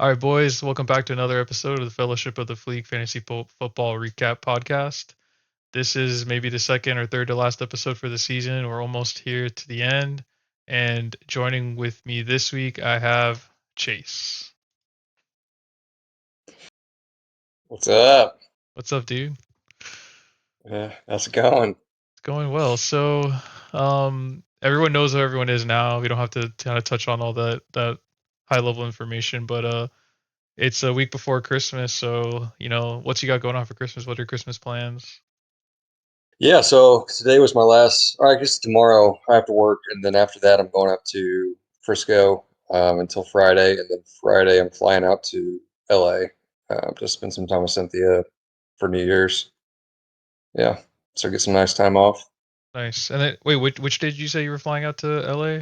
All right, boys, welcome back to another episode of the Fellowship of the Fleek Fantasy Football Recap Podcast. This is maybe the second or third to last episode for the season. We're almost here to the end. And joining with me this week, I have Chase. What's up? What's up, dude? Yeah, how's it going? It's going well. So, everyone knows who everyone is now. We don't have to kind of touch on all that high level information, but it's a week before Christmas, so what's you got going on for Christmas? What are your Christmas plans? Yeah, so today was my last, or I guess tomorrow I have to work, and then after that I'm going up to Frisco until Friday, and then Friday I'm flying out to LA to spend some time with Cynthia for New Year's. Yeah, so get some nice time off Nice. And then wait, which day did you say you were flying out to LA?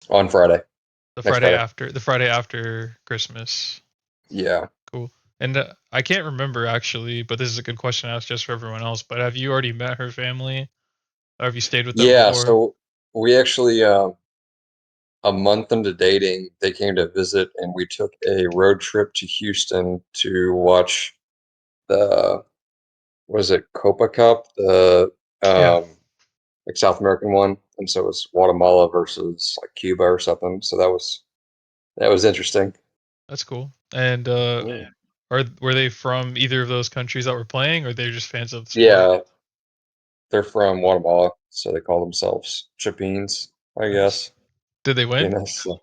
on Friday, The next Friday Friday. after the Friday after Christmas. Yeah. Cool. And I can't remember actually, but this is a good question to ask just for everyone else. But have you already met her family, or have you stayed with them Yeah, before? so we actually, a month into dating, they came to visit, and we took a road trip to Houston to watch the was it Copa Cup, the Yeah, like South American one, and so it was Guatemala versus like Cuba or something. So that was interesting. that's cool. And Yeah, were they from either of those countries that were playing, or they're just fans of the sport? yeah, they're from Guatemala, so they call themselves Chipines, I Nice. guess. Did they You win? know,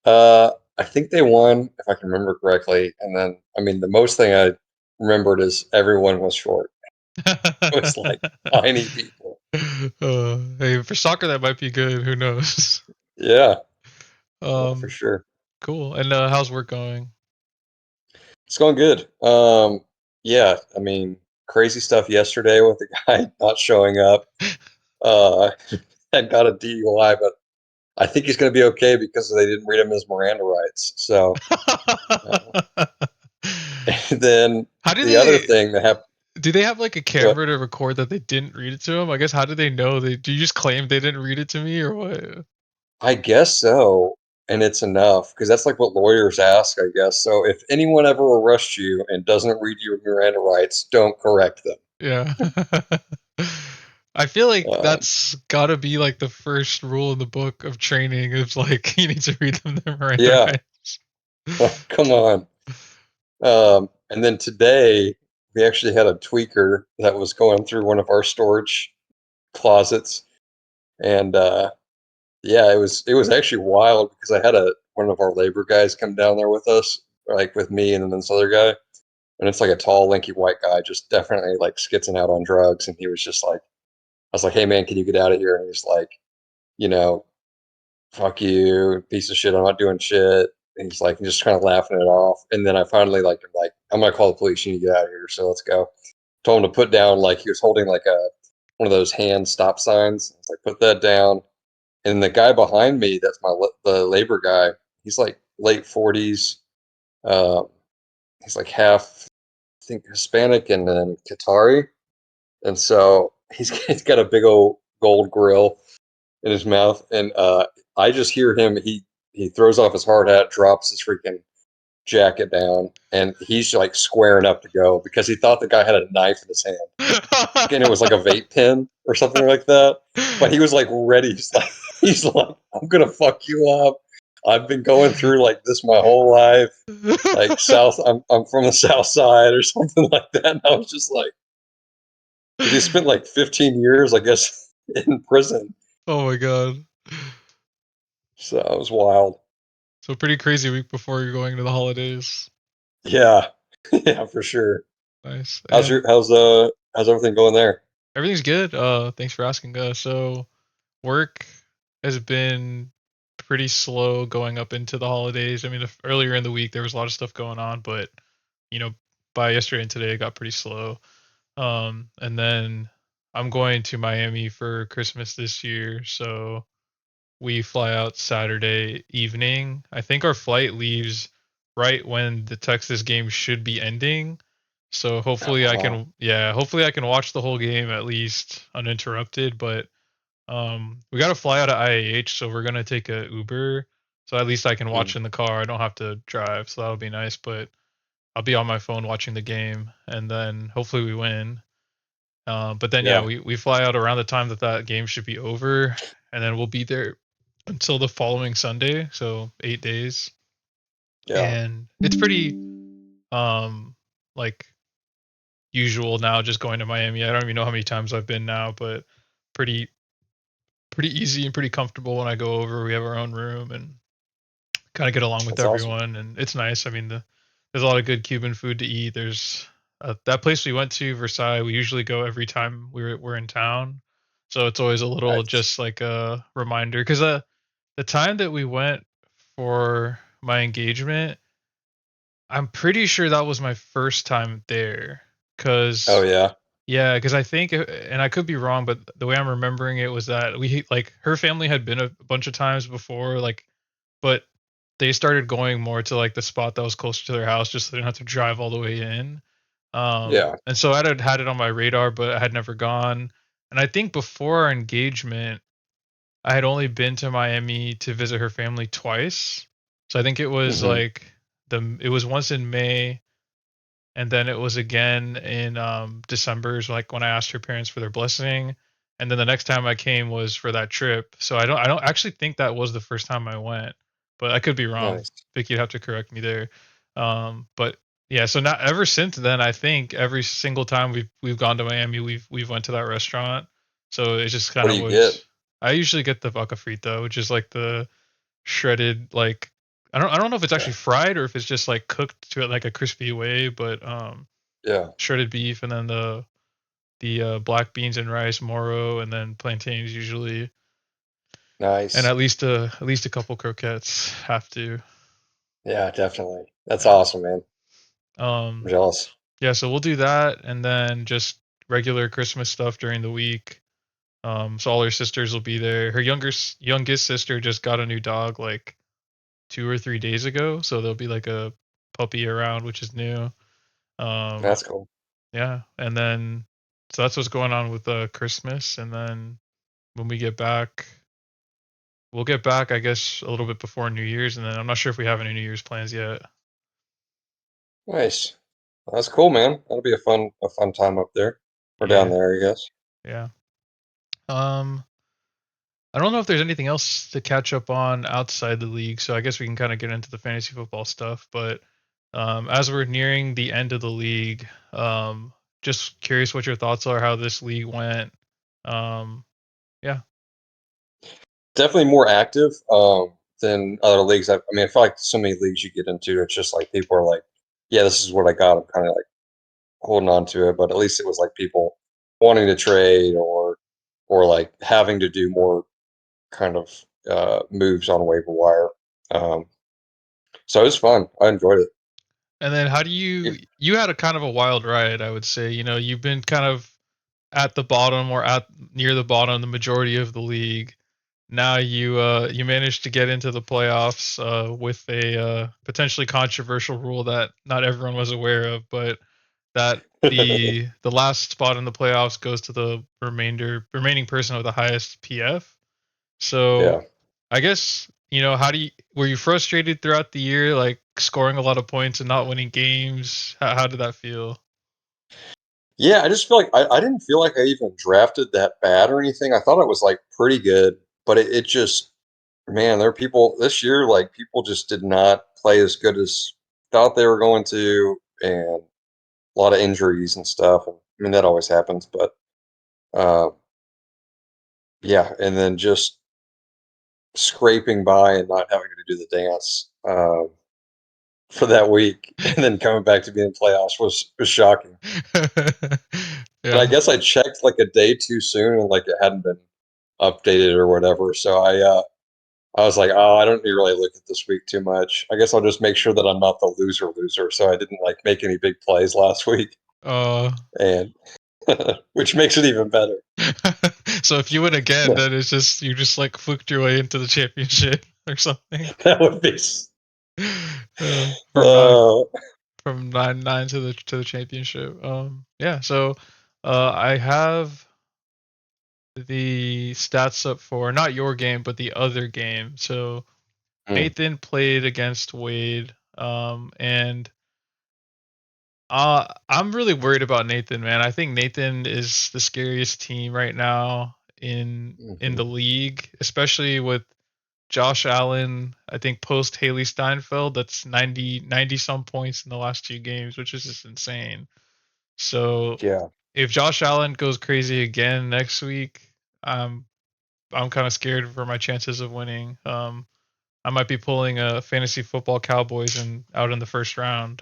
I think they won if I can remember correctly, and then I mean the most thing I remembered is everyone was short. It was like tiny people. Hey, for soccer that might be good. Who knows? Yeah, yeah, for Um, sure. cool. And how's work going? It's going good. Yeah, I mean, crazy stuff yesterday with the guy not showing up. Uh, and got a DUI, but I think he's going to be okay because they didn't read him his Miranda rights. So, uh, and then How do the other they thing that happened, do they have like a what camera to record that they didn't read it to him? I guess how do they know they do you just claim they didn't read it to me or what? I guess so, and it's enough because that's like what lawyers ask, I guess. So if anyone ever arrests you and doesn't read your Miranda rights, don't correct them. Yeah. I feel like Um, that's gotta be like the first rule in the book of training is like you need to read them their Miranda yeah, rights. come on. And then today, we actually had a tweaker that was going through one of our storage closets, and yeah, it was actually wild because I had a one of our labor guys come down there with us, like with me and then this other guy, and it's like a tall, lanky white guy, just definitely like skitzing out on drugs, and he was just like, I was like, hey man, can you get out of here? And he's like, you know, fuck you, piece of shit, I'm not doing shit. And he's like just kind of laughing it off. And then I finally like, I'm gonna call the police, you need to get out of here. So let's go. Told him to put down like he was holding like a one of those hand stop signs. I was like, put that down. And the guy behind me, that's the labor guy, he's like late 40s. Um, he's like half, I think, Hispanic and then Qatari. And so he's got a big old gold grill in his mouth, and I just hear him. He throws off his hard hat, drops his freaking jacket down, and he's like squaring up to go because he thought the guy had a knife in his hand, and it was like a vape pen or something like that. But he was like ready. He's like, I'm gonna fuck you up. I've been going through like this my whole life. Like South, I'm from the South Side or something like that. And I was just like, because he spent like 15 years, I guess, in prison. Oh my god. So it was wild. So pretty crazy week before you're going to the holidays. Yeah, yeah, for sure. Nice. How's And your how's everything going there? everything's good. Thanks for asking. So work has been pretty slow going up into the holidays. I mean, earlier in the week there was a lot of stuff going on, but you know, by yesterday and today it got pretty slow. And then I'm going to Miami for Christmas this year, so we fly out Saturday evening. I think our flight leaves right when the Texas game should be ending. So hopefully I Oh, can hopefully I can watch the whole game at least uninterrupted, but we got to fly out of IAH, so we're going to take a Uber So at least I can watch Mm. in the car. I don't have to drive, so that'll be nice. But I'll be on my phone watching the game, and then hopefully we win. But then yeah, Yeah, we fly out around the time that that game should be over, and then we'll be there until the following Sunday, so 8 days. yeah, And it's pretty um like usual now just going to Miami. I don't even know how many times I've been now, but pretty pretty easy and pretty comfortable when I go over. We have our own room and kind of get along with that's awesome. everyone, and it's nice. I mean, there's a lot of good Cuban food to eat. There's that place we went to, Versailles. We usually go every time we're in town, so it's always a little Nice. just like a reminder. Because the time that we went for my engagement, I'm pretty sure that was my first time there. Oh Cause yeah, yeah, because I think, and I could be wrong, but the way I'm remembering it was that we like her family had been a bunch of times before, like, but they started going more to like the spot that was closer to their house, just so they didn't have to drive all the way in. yeah. And so I had it on my radar, but I had never gone. And I think before our engagement, I had only been to Miami to visit her family twice. So I think it was Hmm. like it was once in May, and then it was again in December, is like when I asked her parents for their blessing, and then the next time I came was for that trip. So I don't actually think that was the first time I went, but I could be wrong. Nice. Vic, you'd have to correct me there. But yeah, so now ever since then, I think every single time we've gone to Miami, we've went to that restaurant. So it just kind What do of you get? was. I usually get the vaca frita, which is like the shredded, like, I don't know if it's Yeah, actually fried or if it's just like cooked to it like a crispy way, but yeah. shredded beef, and then the black beans and rice, moro, and then plantains usually, and Nice. at least a couple croquettes have to. Yeah, definitely. That's Yeah. awesome, man. I'm Um. jealous. Yeah. So we'll do that, and then just regular Christmas stuff during the week. So all her sisters will be there. Her youngest sister just got a new dog like 2 or 3 days ago, so there'll be like a puppy around, which is new. Um. That's cool. Yeah, and then so that's what's going on with Christmas, and then when we get back, we'll get back, I guess, a little bit before New Year's, and then I'm not sure if we have any New Year's plans yet. Nice. That's cool, man. That'll be a fun time up there or down Yeah, there, I guess. yeah. Um, I don't know if there's anything else to catch up on outside the league, so I guess we can kind of get into the fantasy football stuff. But as we're nearing the end of the league, just curious what your thoughts are, how this league went. Yeah. Definitely more active than other leagues. I mean, I feel like so many leagues you get into, it's just like people are like, "Yeah, this is what I got." I'm kind of like holding on to it, but at least it was like people wanting to trade or like having to do more kind of moves on waiver wire. Um, so it was fun. I enjoyed it. And then how do It- you had a kind of a wild ride, I would say. You know, you've been kind of at the bottom or at near the bottom the majority of the league. Now you managed to get into the playoffs with a potentially controversial rule that not everyone was aware of, but that the last spot in the playoffs goes to the remaining person with the highest PF. So yeah. I guess, how do you were you frustrated throughout the year, like scoring a lot of points and not winning games? How did that feel? Yeah, I just feel like I didn't feel like I even drafted that bad or anything. I thought it was like pretty good, but it just, man, there are people this year, like people just did not play as good as thought they were going to, and a lot of injuries and stuff. And I mean, that always happens, but uh, yeah, and then just scraping by and not having to do the dance for that week, and then coming back to being in playoffs was shocking. And I Yeah. guess I checked like a day too soon, and like it hadn't been updated or whatever. So I was like, oh, I don't need to really look at this week too much. I guess I'll just make sure that I'm not the loser. So I didn't like make any big plays last week, Uh and which makes it even better. so if you win again, then it's just you just like fluked your way into the championship or something. That would be. From nine Uh, from nine to the championship. Yeah, so I have the stats up for not your game but the other game. So Mm. Nathan played against Wade, and I'm really worried about Nathan, man. I think Nathan is the scariest team right now in Hmm. the league, especially with Josh Allen. I think post Haley Steinfeld, that's 90 some points in the last 2 games, which is just insane. So Yeah. if Josh Allen goes crazy again next week, um, I'm kind of scared for my chances of winning. I might be pulling a fantasy football Cowboys and out in the first round.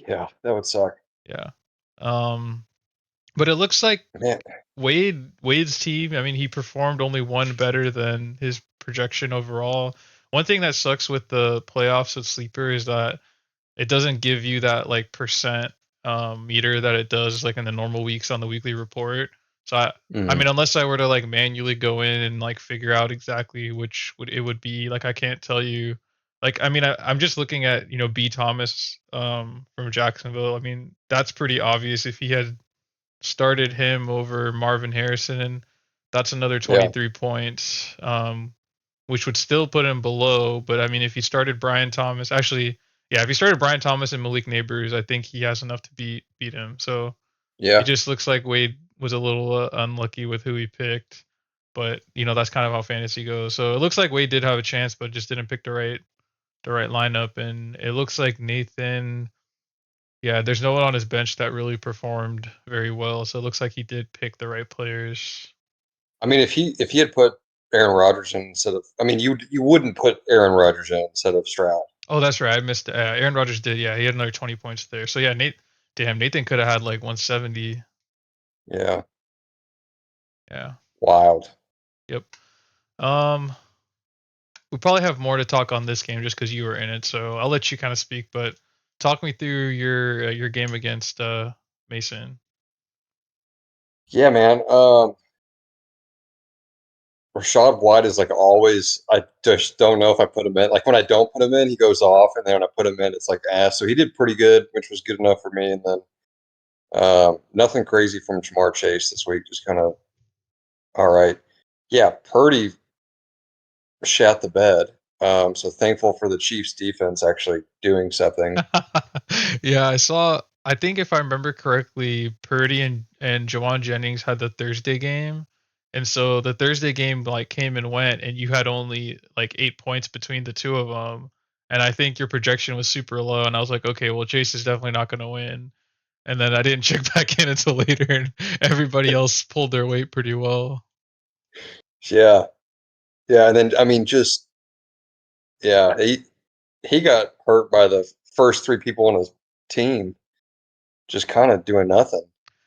Yeah. That would suck. Yeah. Um, but it looks like Man. Wade's team. I mean, he performed only one better than his projection overall. One thing that sucks with the playoffs with sleeper is that it doesn't give you that like percent meter that it does like in the normal weeks on the weekly report. So I Mm. mean, unless I were to like manually go in and like figure out exactly which would it would be, like I can't tell you. Like I mean, I'm just looking at B Thomas from Jacksonville. I mean, that's pretty obvious if he had started him over Marvin Harrison, and that's another Yeah. 23 points, which would still put him below. But I mean, if he started Brian Thomas, actually, yeah, if he started Brian Thomas and Malik Neighbors, I think he has enough to beat him. So it Yeah. just looks like Wade was a little unlucky with who he picked. But that's kind of how fantasy goes. So it looks like Wade did have a chance, but just didn't pick the right lineup. And it looks like Nathan, yeah, there's no one on his bench that really performed very well. So it looks like he did pick the right players. I mean, if he had put Aaron Rodgers in instead of, I mean, you wouldn't put Aaron Rodgers in instead of Stroud. Oh, that's right. I missed. Aaron Rodgers did. Yeah, he had another 20 points there. So yeah, damn, Nathan could have had like 170. Yeah. Yeah. Wild. Yep. Um, we probably have more to talk on this game just because you were in it. So I'll let you kind of speak, but talk me through your game against Mason. Yeah, man. Rashad White is like always. I just don't know if I put him in. Like when I don't put him in, he goes off, and then when I put him in, it's like ass. So he did pretty good, which was good enough for me. And then nothing crazy from Jamar Chase this week. Just kind of all right. Yeah, Purdy shat the bed. So thankful for the Chiefs defense actually doing something. Yeah, I saw. I think if I remember correctly, Purdy and Jawan Jennings had the Thursday game, and so the Thursday game like came and went, and you had only like 8 points between the two of them. And I think your projection was super low, and I was like, okay, well Chase is definitely not going to win. And then I didn't check back in until later, and everybody else pulled their weight pretty well. Yeah, yeah, and then I mean, just yeah, he got hurt by the first three people on his team, just kind of doing nothing.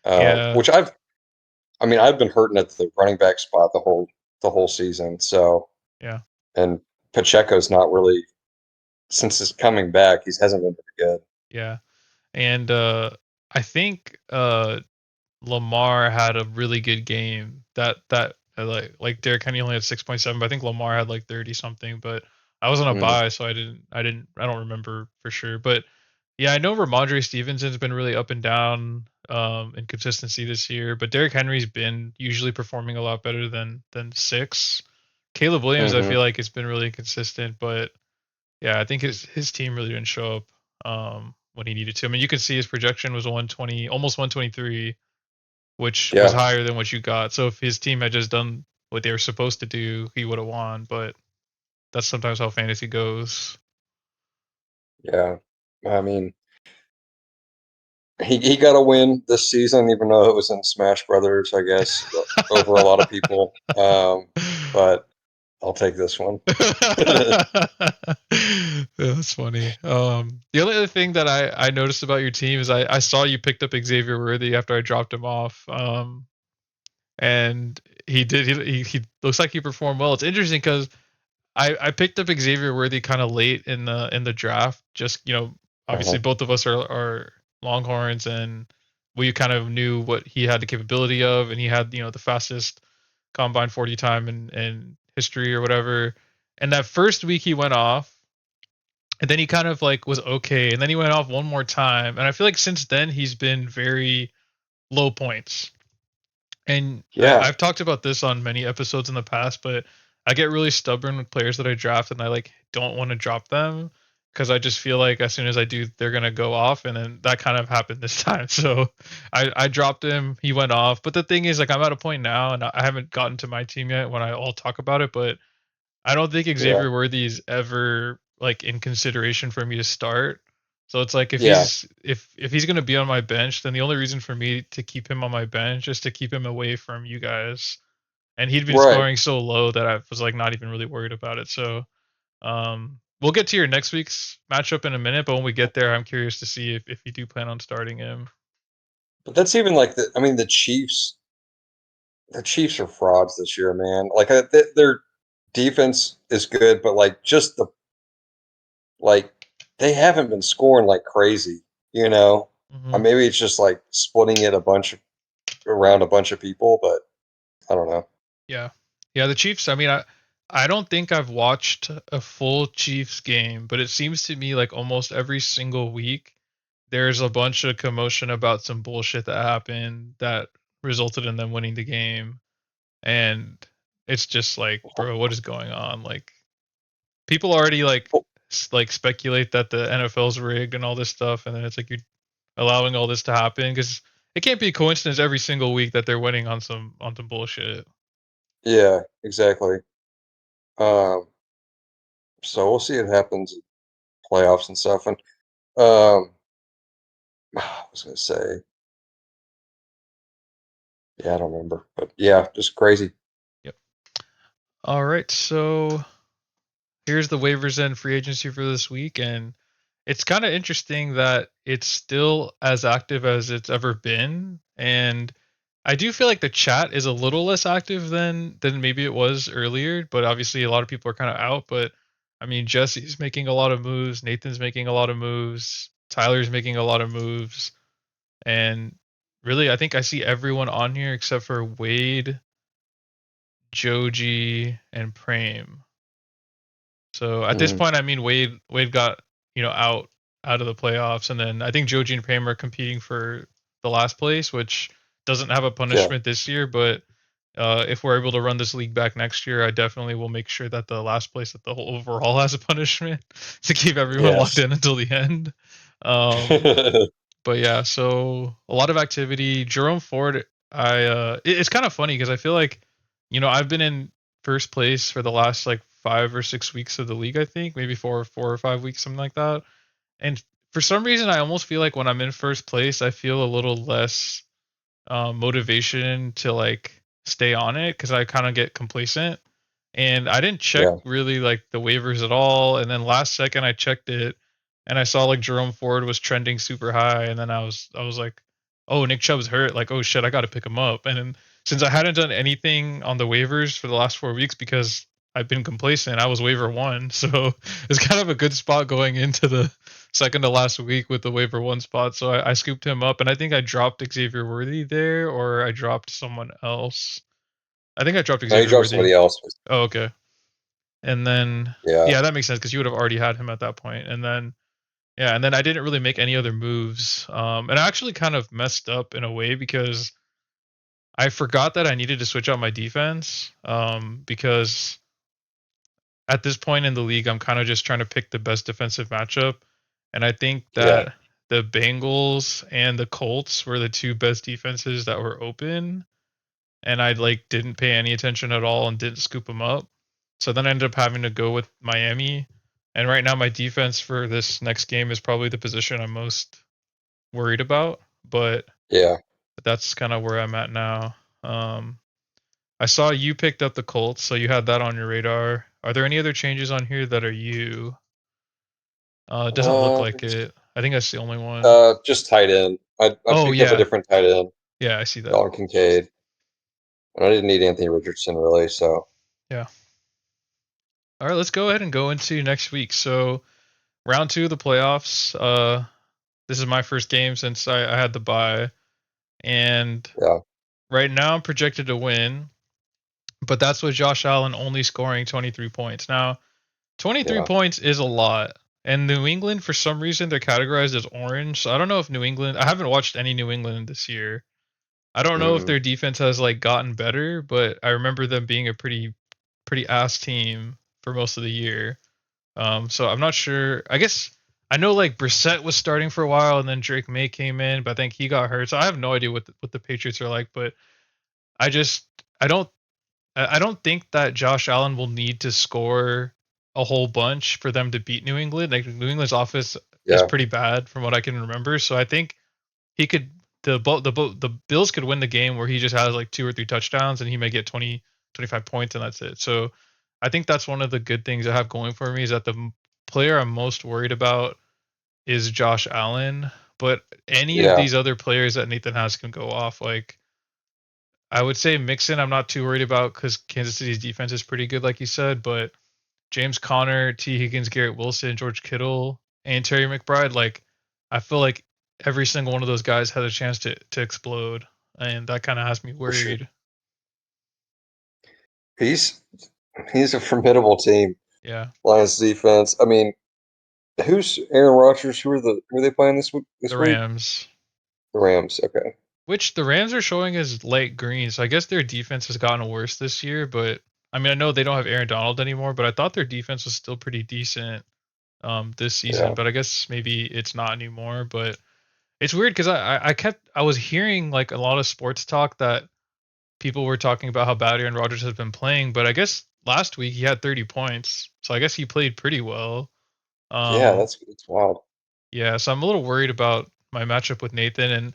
Yeah, Which I mean, I've been hurting at the running back spot the whole season. So, yeah, and Pacheco's not really since his coming back, he hasn't been very good. yeah. And I think Lamar had a really good game. Like Derrick Henry only had 6.7, but I think Lamar had like 30 something. But I was on a Mm, bye, so I don't remember for sure. But yeah, I know Ramondre Stevenson's been really up and down in consistency this year, but Derrick Henry's been usually performing a lot better than six. Caleb Williams, I hmm. feel like it's been really consistent, but yeah, I think his team really didn't show up when he needed to. I mean, you can see his projection was 120, almost 123, which was Yeah, higher than what you got. So if his team had just done what they were supposed to do, he would have won. But that's sometimes how fantasy goes. yeah. I mean, he got a win this season, even though it was in Smash Brothers, I guess, over a lot of people. But I'll take this one. That's funny. The only other thing that I noticed about your team is I saw you picked up Xavier Worthy after I dropped him off. And he looks like he performed well. It's interesting because I picked up Xavier Worthy kind of late in the draft. Just obviously Uh-huh. both of us are Longhorns, and we kind of knew what he had the capability of, and he had the fastest combine 40 time in history or whatever. And that first week he went off, and then he kind of like was okay, and then he went off one more time, and I feel like since then he's been very low points. And Yeah. I've talked about this on many episodes in the past, but I get really stubborn with players that I draft, and I like don't want to drop them because I just feel like as soon as I do, they're gonna go off, and then that kind of happened this time. So I dropped him. He went off. But the thing is, like, I'm at a point now, and I haven't gotten to my team yet when I'll talk about it. But I don't think Yeah. Xavier Worthy is ever like in consideration for me to start. So it's like Yeah. if he's gonna be on my bench, then the only reason for me to keep him on my bench is to keep him away from you guys. And he'd been Right. scoring so low that I was like not even really worried about it. So we'll get to your next week's matchup in a minute, but when we get there, I'm curious to see if you do plan on starting him. But that's even like the. I mean, the Chiefs. The Chiefs are frauds this year, man. Like their defense is good, but like just the like they haven't been scoring like crazy. You know, Hmm. maybe it's just like splitting it around a bunch of people, but I don't know. Yeah, yeah. The Chiefs. I mean, I don't think I've watched a full Chiefs game, but it seems to me like almost every single week there's a bunch of commotion about some bullshit that happened that resulted in them winning the game, and it's just like, bro, what is going on? Like, people already like speculate that the NFL's rigged and all this stuff, and then it's like you're allowing all this to happen because it can't be a coincidence every single week that they're winning on some bullshit. Yeah, exactly. Um, so we'll see what happens in playoffs and stuff. And I was gonna say, yeah, I don't remember, but yeah, just crazy. Yep. All right, so here's the waivers and free agency for this week, and it's kind of interesting that it's still as active as it's ever been, and I do feel like the chat is a little less active than maybe it was earlier, but obviously a lot of people are kind of out. But I mean, Jesse's making a lot of moves, Nathan's making a lot of moves, Tyler's making a lot of moves, and really, I think I see everyone on here except for Wade, Joji, and Prame. So at this Mm, point, I mean, Wade got out of the playoffs, and then I think Joji and Prame are competing for the last place, which doesn't have a yeah, punishment this year. But if we're able to run this league back next year, I definitely will make sure that the last place at the whole overall has a punishment to keep everyone locked yes. in until the end. Um, but yeah, so a lot of activity. Jerome Ford, it's kind of funny because I feel like, I've been in first place for the last like 5 or 6 weeks of the league. I think maybe four or 5 weeks, something like that. And for some reason, I almost feel like when I'm in first place, I feel a little less motivation to like stay on it because I kind of get complacent. And I didn't check Yeah, really like the waivers at all. And then last second I checked it and I saw like Jerome Ford was trending super high. And then I was like, oh, Nick Chubb's hurt. Like, oh shit, I got to pick him up. And then since I hadn't done anything on the waivers for the last 4 weeks because I've been complacent, I was waiver one. So it's kind of a good spot going into the second to last week with the waiver one spot. So I scooped him up and I think I dropped Xavier Worthy there or I dropped someone else. I think I dropped no, you Xavier drove Worthy. somebody else. Oh, okay. And then Yeah. yeah, that makes sense because you would have already had him at that point. And then yeah, and then I didn't really make any other moves. And I actually kind of messed up in a way because I forgot that I needed to switch out my defense. Because at this point in the league, I'm kind of just trying to pick the best defensive matchup. And I think Yeah. that the Bengals and the Colts were the two best defenses that were open. And I like didn't pay any attention at all and didn't scoop them up. So then I ended up having to go with Miami. And right now my defense for this next game is probably the position I'm most worried about, but Yeah. that's kind of where I'm at now. Um, I saw you picked up the Colts, so you had that on your radar. Are there any other changes on here that are you? It doesn't look like it. I think that's the only one. Just tight end. I Oh picked up a yeah, different tight end, yeah, I see that. Dalton Kincaid, and I didn't need Anthony Richardson really. So Yeah. All right, let's go ahead and go into next week. So round two of the playoffs. This is my first game since I had the bye, and yeah, right now I'm projected to win, but that's with Josh Allen only scoring 23 points. Now, 23 yeah, points is a lot. And New England, for some reason, they're categorized as orange. So I don't know if New England. I haven't watched any New England this year. I don't know if mm, their defense has like gotten better, but I remember them being a pretty ass team for most of the year. So I'm not sure. I guess I know like Brissett was starting for a while, and then Drake May came in, but I think he got hurt. So I have no idea what the Patriots are like. But I just I don't I don't think that Josh Allen will need to score a whole bunch for them to beat New England. Like New England's offense is Yeah, pretty bad from what I can remember. So I think he could the Bills could win the game where he just has like two or three touchdowns and he may get 20 25 points and that's it. So I think that's one of the good things I have going for me is that the player I'm most worried about is Josh Allen, but any of yeah, these other players that Nathan has can go off. Like I would say Mixon, I'm not too worried about because Kansas City's defense is pretty good, like you said. But James Conner, T. Higgins, Garrett Wilson, George Kittle, and Terry McBride, like I feel like every single one of those guys had a chance to explode, and that kind of has me for sure. worried. He's he's a formidable team. Yeah, Lions defense. I mean, who's Aaron Rodgers? Who are they playing the this week? Rams, The Rams. Okay. which the Rams are showing as light green, so I guess their defense has gotten worse this year. But I mean, I know they don't have Aaron Donald anymore, but I thought their defense was still pretty decent this season. Yeah. But I guess maybe it's not anymore. But it's weird because I was hearing like a lot of sports talk that people were talking about how bad Aaron Rodgers has been playing, but I guess last week he had 30 points, so I guess he played pretty well. Yeah, Um, that's it's wild. yeah, so I'm a little worried about my matchup with Nathan, and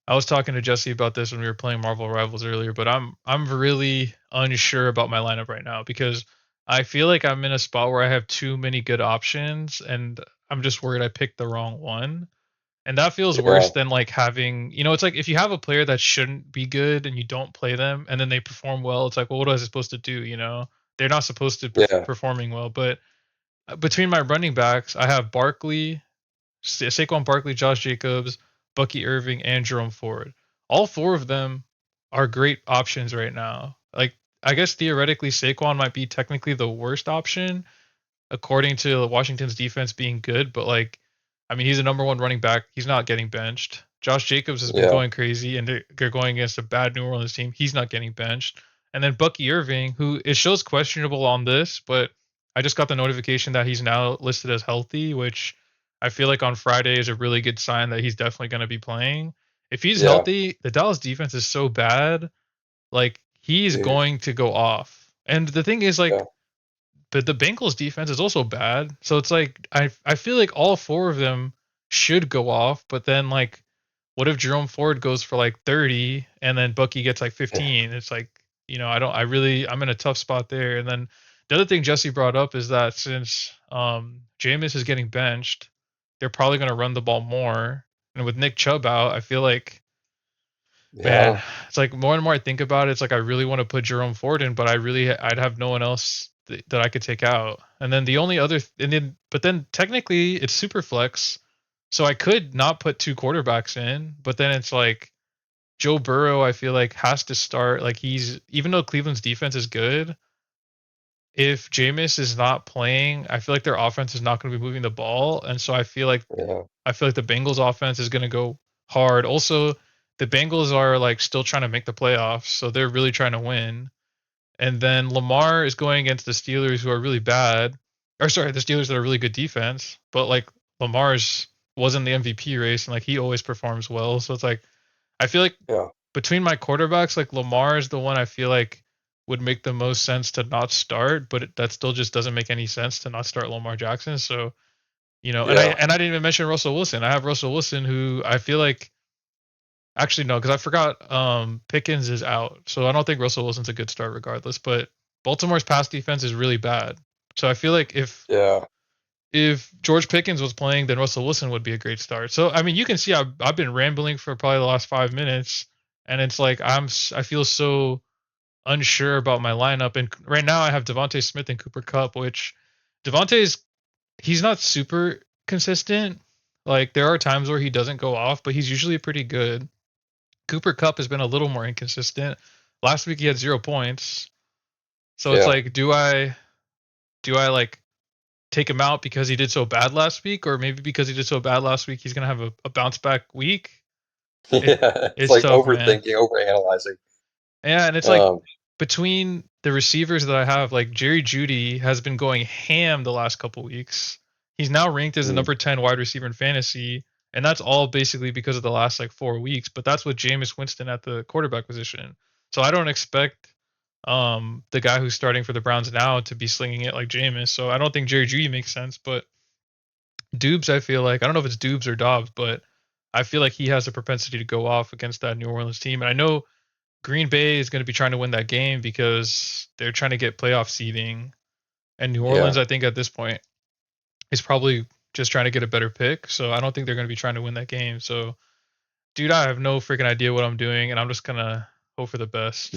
I was talking to Jesse about this when we were playing Marvel Rivals earlier, but I'm really unsure about my lineup right now because I feel like I'm in a spot where I have too many good options, and I'm just worried I picked the wrong one. And that feels worse Yeah. than like having, it's like if you have a player that shouldn't be good and you don't play them and then they perform well, it's like, well, what was I supposed to do? They're not supposed to be Yeah. performing well. But between my running backs, I have Barkley, Saquon Barkley, Josh Jacobs, Bucky Irving, and Jerome Ford. All four of them are great options right now. Like, I guess theoretically, Saquon might be technically the worst option according to Washington's defense being good, but like, I mean, he's a number one running back. He's not getting benched. Josh Jacobs has been Yeah. going crazy, and they're going against a bad New Orleans team. He's not getting benched. And then Bucky Irving, who it shows questionable on this, but I just got the notification that he's now listed as healthy, which I feel like on Friday is a really good sign that he's definitely going to be playing. If he's Yeah. healthy, the Dallas defense is so bad, like he's Dude. going to go off. And the thing is, Yeah. like, but the Bengals defense is also bad. So it's like I feel like all four of them should go off, but then like what if Jerome Ford goes for like 30 and then Bucky gets like Yeah. 15? It's like, I'm in a tough spot there. And then the other thing Jesse brought up is that since Jameis is getting benched, they're probably going to run the ball more. And with Nick Chubb out, I feel like, man, Yeah. it's like more and more I think about it, it's like I really want to put Jerome Ford in, but I'd have no one else that I could take out. And then the only other and then but then technically it's super flex, so I could not put two quarterbacks in, but then it's like Joe Burrow I feel like has to start. Like he's, even though Cleveland's defense is good, if Jameis is not playing, I feel like their offense is not going to be moving the ball, and so Yeah. I feel like the Bengals offense is going to go hard. Also, the Bengals are like still trying to make the playoffs, so they're really trying to win. And then Lamar is going against the Steelers, who are really bad. Or sorry, the Steelers that are really good defense. But like Lamar's was in the MVP race, and like he always performs well. So it's like I feel like Yeah. between my quarterbacks, like Lamar is the one I feel like would make the most sense to not start, but that still just doesn't make any sense to not start Lamar Jackson. So and I Yeah. and I didn't even mention Russell Wilson. I have Russell Wilson, who I feel like, actually no, because I forgot Pickens is out, so I don't think Russell Wilson's a good start regardless. But Baltimore's pass defense is really bad, so I feel like Yeah. if George Pickens was playing, then Russell Wilson would be a great start. So I mean, you can see I've been rambling for probably the last 5 minutes, and it's like I feel so unsure about my lineup. And right now I have Devontae Smith and Cooper Cup, which Devontae's he's not super consistent. Like there are times where he doesn't go off, but he's usually pretty good. Cooper Cup has been a little more inconsistent. Last week he had 0 points. So it's Yeah. like, do I like take him out because he did so bad last week, or maybe because he did so bad last week he's gonna have a bounce back week? It Yeah. It's it's like tough, man. overthinking, overanalyzing. Yeah, and it's like Um, between the receivers that I have, like Jerry Jeudy, has been going ham the last couple weeks. He's now ranked as a Mm, number 10 wide receiver in fantasy, and that's all basically because of the last like 4 weeks. But that's with Jameis Winston at the quarterback position. So I don't expect the guy who's starting for the Browns now to be slinging it like Jameis. So I don't think Jerry Jeudy makes sense. But Dubes, I feel like I don't know if it's Dubes or Dobbs, but I feel like he has a propensity to go off against that New Orleans team. And I know Green Bay is going to be trying to win that game because they're trying to get playoff seeding. And New Orleans, yeah, I think at this point, is probably just trying to get a better pick. So I don't think they're going to be trying to win that game. So, dude, I have no freaking idea what I'm doing, and I'm just going to hope for the best.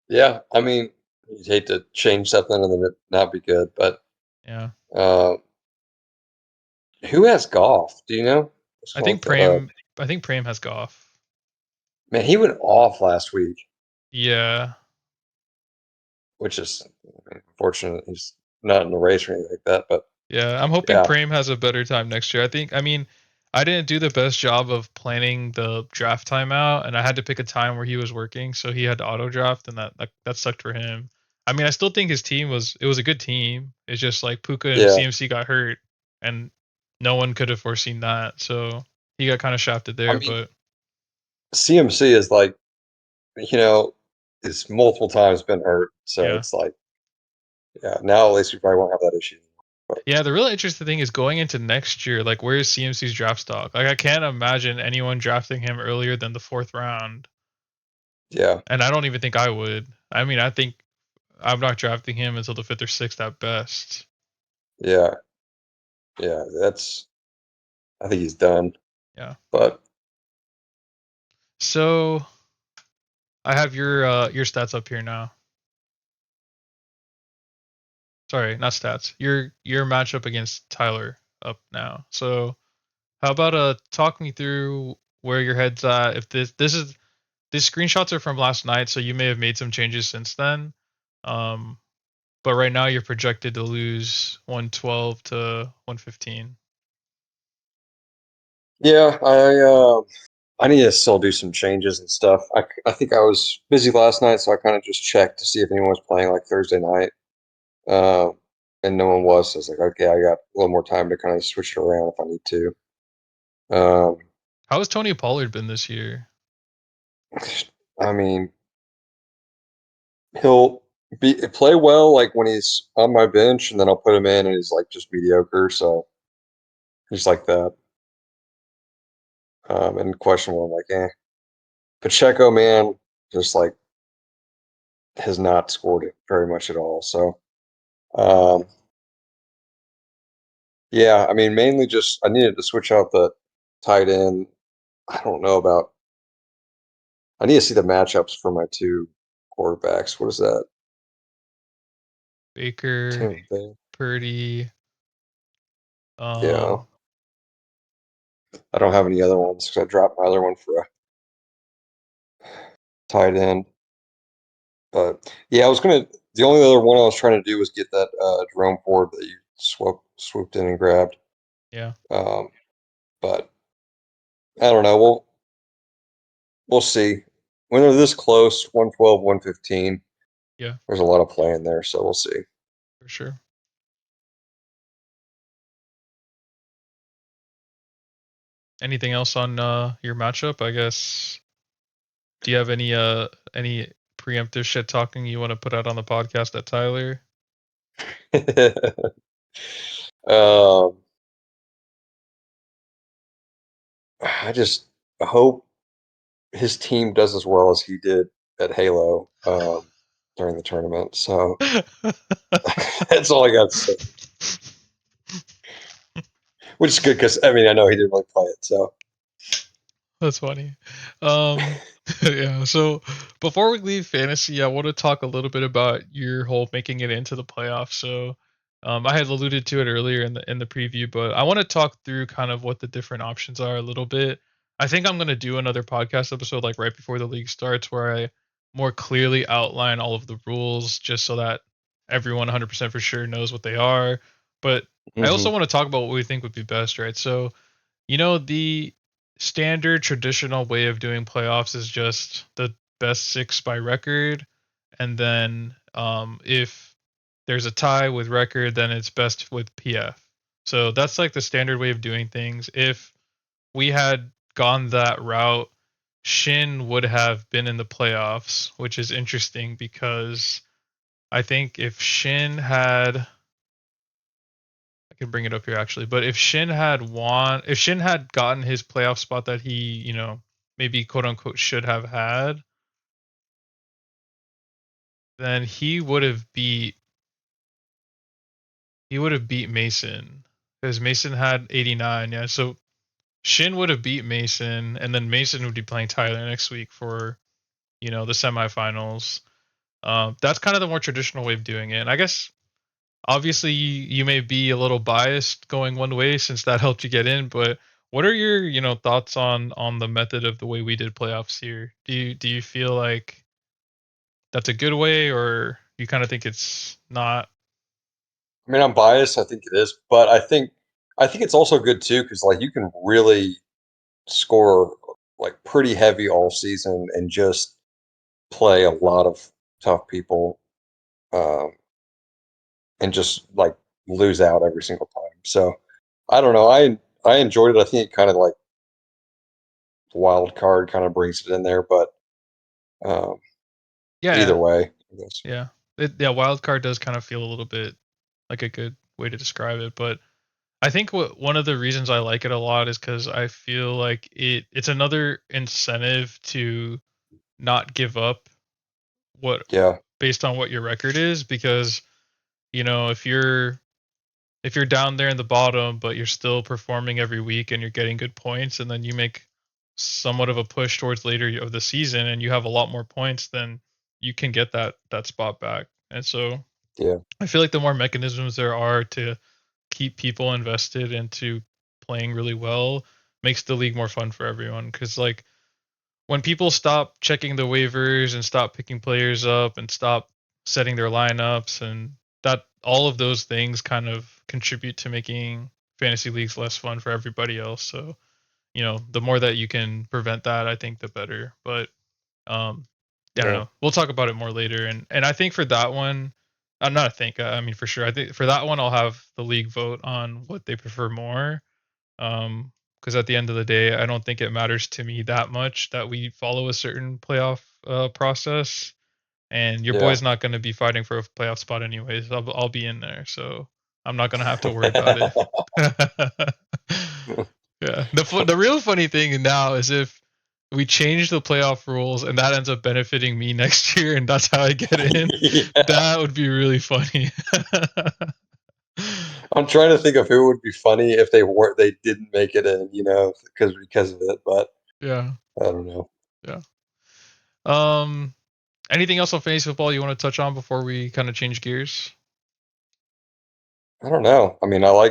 yeah. I mean, you'd hate to change something and then it not be good, but Yeah. uh, who has golf? Do you know? Let's I go think look that up. Prame I think Prame has Goff. Man, he went off last week, Yeah. which is unfortunate. He's not in the race or anything like that, but Yeah, I'm hoping yeah, Prame has a better time next year. I mean, I didn't do the best job of planning the draft time out, and I had to pick a time where he was working, so he had to auto draft, and that sucked for him. I mean, I still think his team was a good team. It's just like Puka and yeah. CMC got hurt, and no one could have foreseen that, so he got kind of shafted I there. mean, But CMC is like, you know, it's multiple times been hurt, so yeah, it's like, yeah. Now at least we probably won't have that issue. But yeah. The really interesting thing is going into next year. Like, where is CMC's draft stock? Like, I can't imagine anyone drafting him earlier than the fourth round. yeah, And I don't even think I would. I mean, I think I'm not drafting him until the fifth or sixth at best. yeah, yeah. That's I think he's done. Yeah. But So I have your stats up here now. Sorry, not stats. Your matchup against Tyler up now. So how about talk me through where your head's at? If these screenshots are from last night, so you may have made some changes since then. Um, but right now you're projected to lose 112 to 115. yeah, I need to still do some changes and stuff. I think I was busy last night, so I kind of just checked to see if anyone was playing like Thursday night. Uh, and no one was. So I was like, okay, I got a little more time to kind of switch it around if I need to. Um, How has Tony Pollard been this year? I mean, he'll play well like when he's on my bench, and then I'll put him in, and he's like just mediocre. So he's like that. And questionable. I'm like, eh. Pacheco, man, just like has not scored it very much at all. So, um, yeah, I mean, mainly just I needed to switch out the tight end. I don't know about. I need to see the matchups for my two quarterbacks. What is that? Baker, Tampa Bay. Purdy. Yeah, Um, I don't have any other ones because I dropped my other one for a tight end. But yeah, I was gonna. The only other one I was trying to do was get that Jerome Ford that you swooped in and grabbed. yeah, Um, but I don't know. We'll see. When they're this close, 112, 115, yeah, there's a lot of play in there, so we'll see. for sure. Anything else on your matchup? I guess. Do you have any preemptive shit talking you want to put out on the podcast at Tyler? um, I just hope his team does as well as he did at Halo during the tournament. So that's all I got to say. Which is good because I mean I know he didn't really play it. So That's funny. Yeah. So before we leave fantasy, I want to talk a little bit about your whole making it into the playoffs. So, I had alluded to it earlier in the preview, but I want to talk through kind of what the different options are a little bit. I think I'm gonna do another podcast episode like right before the league starts, where I more clearly outline all of the rules, just so that everyone 100% for sure knows what they are. But I hmm also want to talk about what we think would be best, right? So the standard traditional way of doing playoffs is just the best six by record. and then if there's a tie with record, then it's best with PF. So that's like the standard way of doing things. If we had gone that route, Shin would have been in the playoffs, which is interesting because I think if Shin had, I can bring it up here actually, but if Shin had won, if Shin had gotten his playoff spot that he, maybe quote unquote should have had, then he would have beat Mason because Mason had 89. Yeah, so Shin would have beat Mason, and then Mason would be playing Tyler next week for the semifinals. That's kind of the more traditional way of doing it. And I guess obviously you may be a little biased going one way since that helped you get in, but what are your thoughts on the method of the way we did playoffs here? Do you feel like that's a good way, or you kind of think it's not? I mean, I'm biased. I think it is, but I think it's also good too because like you can really score like pretty heavy all season and just play a lot of tough people, um, and just like lose out every single time. So I don't know. I enjoyed it. I think it kind of like the wild card kind of brings it in there, but um, either Yeah, way, I guess. yeah, yeah. Wild card does kind of feel a little bit like a good way to describe it, but I think one of the reasons I like it a lot is because I feel like it's another incentive to not give up what Yeah, based on what your record is, because if you're down there in the bottom but you're still performing every week and you're getting good points, and then you make somewhat of a push towards later of the season and you have a lot more points, then you can get that spot back. And so yeah, I feel like the more mechanisms there are to keep people invested into playing really well makes the league more fun for everyone, because like when people stop checking the waivers and stop picking players up and stop setting their lineups, and that all of those things kind of contribute to making fantasy leagues less fun for everybody else. So the more that you can prevent that, I think the better. But um I don't yeah, know, we'll talk about it more later. And I think for that one, not I think, I mean for sure, I think for that one I'll have the league vote on what they prefer more. Because at the end of the day, I don't think it matters to me that much that we follow a certain playoff process. And your yeah. boy's not going to be fighting for a playoff spot anyways. I'll be in there, so I'm not going to have to worry about it. Yeah. The real funny thing now is if we change the playoff rules and that ends up benefiting me next year, and that's how I get in. Yeah. That would be really funny. I'm trying to think of who would be funny if they didn't make it in, because of it, but Yeah. I don't know. Yeah. Um. Anything else on fantasy football you want to touch on before we kind of change gears? I don't know. I mean, I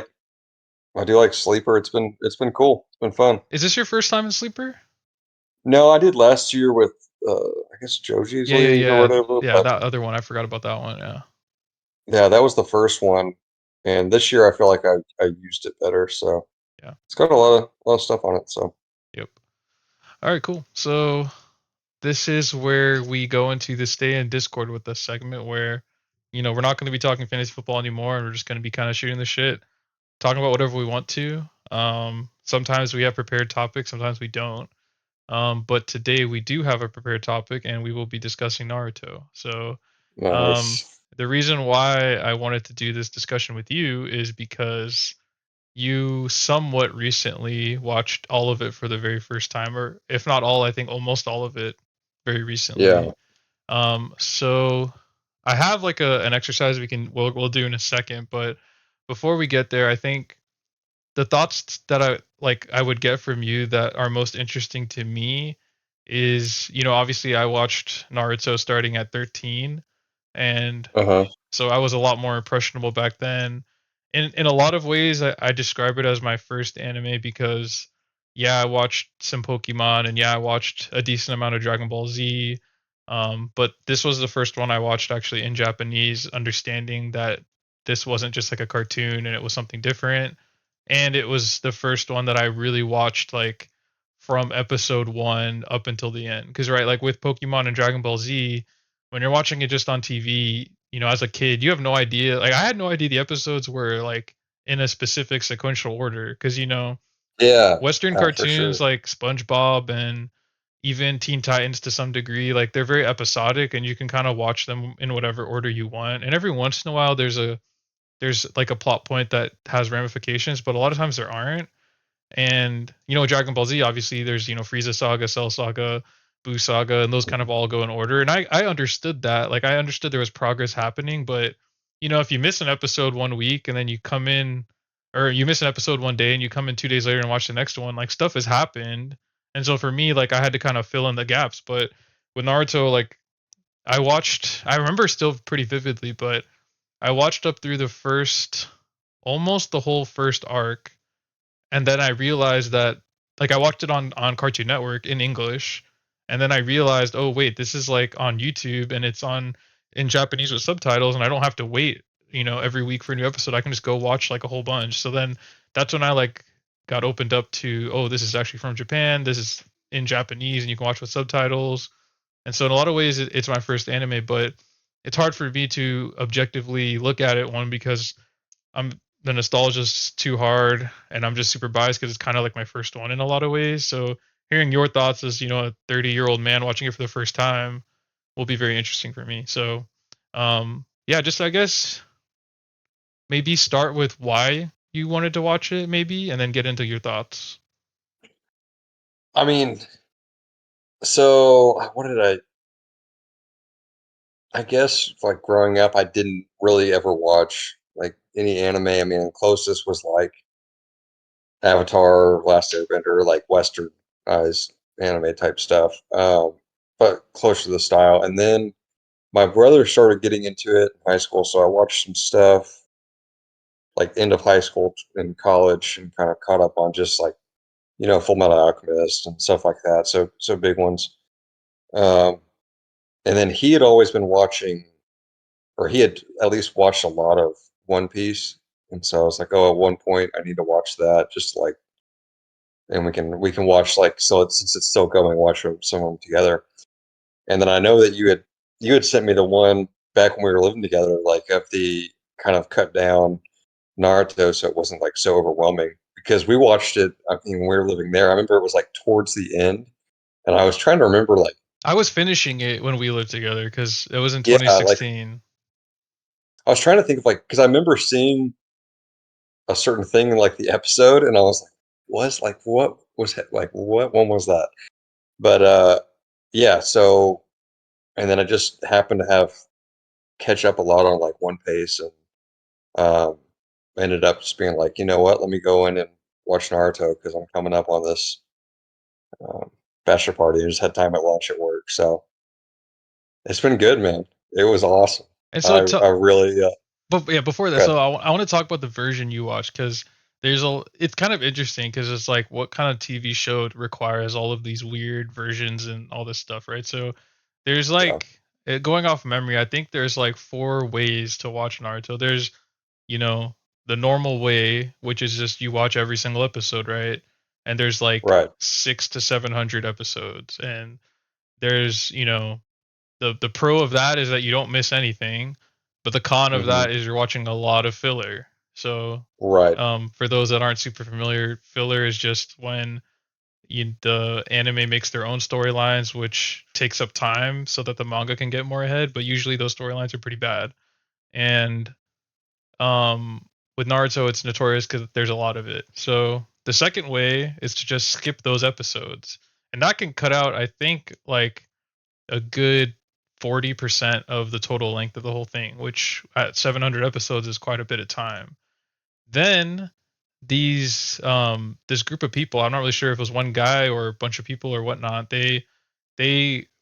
do like Sleeper. It's been cool. It's been fun. Is this your first time in Sleeper? No, I did last year with I guess Joji's Yeah, yeah, league or yeah, whatever, yeah. but That other one, I forgot about that one. Yeah, yeah, that was the first one. And this year I feel like I used it better, so yeah, it's got a lot of stuff on it. So yep. All right, cool. So this is where we go into the stay in Discord with us segment, where we're not going to be talking fantasy football anymore, and we're just going to be kind of shooting the shit, talking about whatever we want to. Sometimes we have prepared topics, sometimes we don't. But today we do have a prepared topic, and we will be discussing Naruto. So, um, nice. the reason why I wanted to do this discussion with you is because you somewhat recently watched all of it for the very first time, or if not all, I think almost all of it very recently. Yeah. So I have like an exercise we'll do in a second, but before we get there, I think the thoughts that I would get from you that are most interesting to me is, obviously I watched Naruto starting at 13, and Uh-huh. so I was a lot more impressionable back then. In a lot of ways, I describe it as my first anime because, yeah, I watched some Pokemon, and yeah, I watched a decent amount of Dragon Ball Z. But this was the first one I watched actually in Japanese, understanding that this wasn't just like a cartoon and it was something different. And it was the first one that I really watched like from episode one up until the end. Because right, like with Pokemon and Dragon Ball Z, when you're watching it just on TV, as a kid, you have no idea. Like I had no idea the episodes were like in a specific sequential order because Yeah, Western for cartoons sure. like SpongeBob and even Teen Titans to some degree, like they're very episodic and you can kind of watch them in whatever order you want. And every once in a while there's like a plot point that has ramifications, but a lot of times there aren't. And Dragon Ball Z, obviously, there's Frieza Saga, Cell Saga, Buu Saga, and those kind of all go in order. And I understood that. Like I understood there was progress happening, but if you miss an episode 1 week and then you come in, or you miss an episode 1 day and you come in 2 days later and watch the next one, like stuff has happened. And so for me, like I had to kind of fill in the gaps. But with Naruto, like I remember still pretty vividly, but I watched up through the first, almost the whole first arc, and then I realized that like I watched it on Cartoon Network in English, and then I realized, oh wait, this is like on YouTube and it's on in Japanese with subtitles, and I don't have to wait, every week for a new episode. I can just go watch like a whole bunch. So then that's when I like got opened up to, oh, this is actually from Japan. This is in Japanese, and you can watch with subtitles. And so in a lot of ways, it's my first anime, but it's hard for me to objectively look at it. One, because I'm the nostalgia's too hard, and I'm just super biased because it's kind of like my first one in a lot of ways. So hearing your thoughts as a 30-year-old man watching it for the first time will be very interesting for me. So, yeah, just I guess maybe start with why you wanted to watch it, maybe, and then get into your thoughts. I mean, so what did I guess like growing up, I didn't really ever watch like any anime. I mean, the closest was like Avatar, Last Airbender, like westernized anime type stuff, but close to the style. And then my brother started getting into it in high school, so I watched some stuff like end of high school and college, and kind of caught up on just like Full Metal Alchemist and stuff like that. So big ones. Um, and then he had always been watching, or he had at least watched a lot of One Piece, and so I was like, oh, at one point I need to watch that, just like, and we can watch like, so since it's still going, watch some of them together. And then I know that you had sent me the one back when we were living together, like of the kind of cut down Naruto, so it wasn't like so overwhelming, because we watched it. I mean, when we were living there, I remember it was like towards the end, and I was trying to remember like, I was finishing it when we lived together because it was in yeah, like 2016. I was trying to think of like, because I remember seeing a certain thing in like the episode, and I was like, what was like, what one was that? But yeah, so, and then I just happened to have catch up a lot on like One Piece, and um, ended up just being like, you know what, let me go in and watch Naruto because I'm coming up on this um, bachelor party. I just had time at lunch at work, so it's been good, man. It was awesome. And so, I really, but yeah, before that, good. so I want to talk about the version you watched because it's kind of interesting because it's like what kind of TV show requires all of these weird versions and all this stuff, right? So there's Yeah. like going off memory, I think there's like four ways to watch Naruto. There's you know the normal way, which is just you watch every single episode, right? And there's like Right. 600 to 700 episodes, and there's the pro of that is that you don't miss anything, but the con of Hmm. that is you're watching a lot of filler. So, Right. for those that aren't super familiar, filler is just when the anime makes their own storylines, which takes up time so that the manga can get more ahead. But usually those storylines are pretty bad. And um, with Naruto, it's notorious because there's a lot of it. So the second way is to just skip those episodes, and that can cut out, I think, like a good 40% of the total length of the whole thing, which at 700 episodes is quite a bit of time. Then this group of people, I'm not really sure if it was one guy or a bunch of people or whatnot, they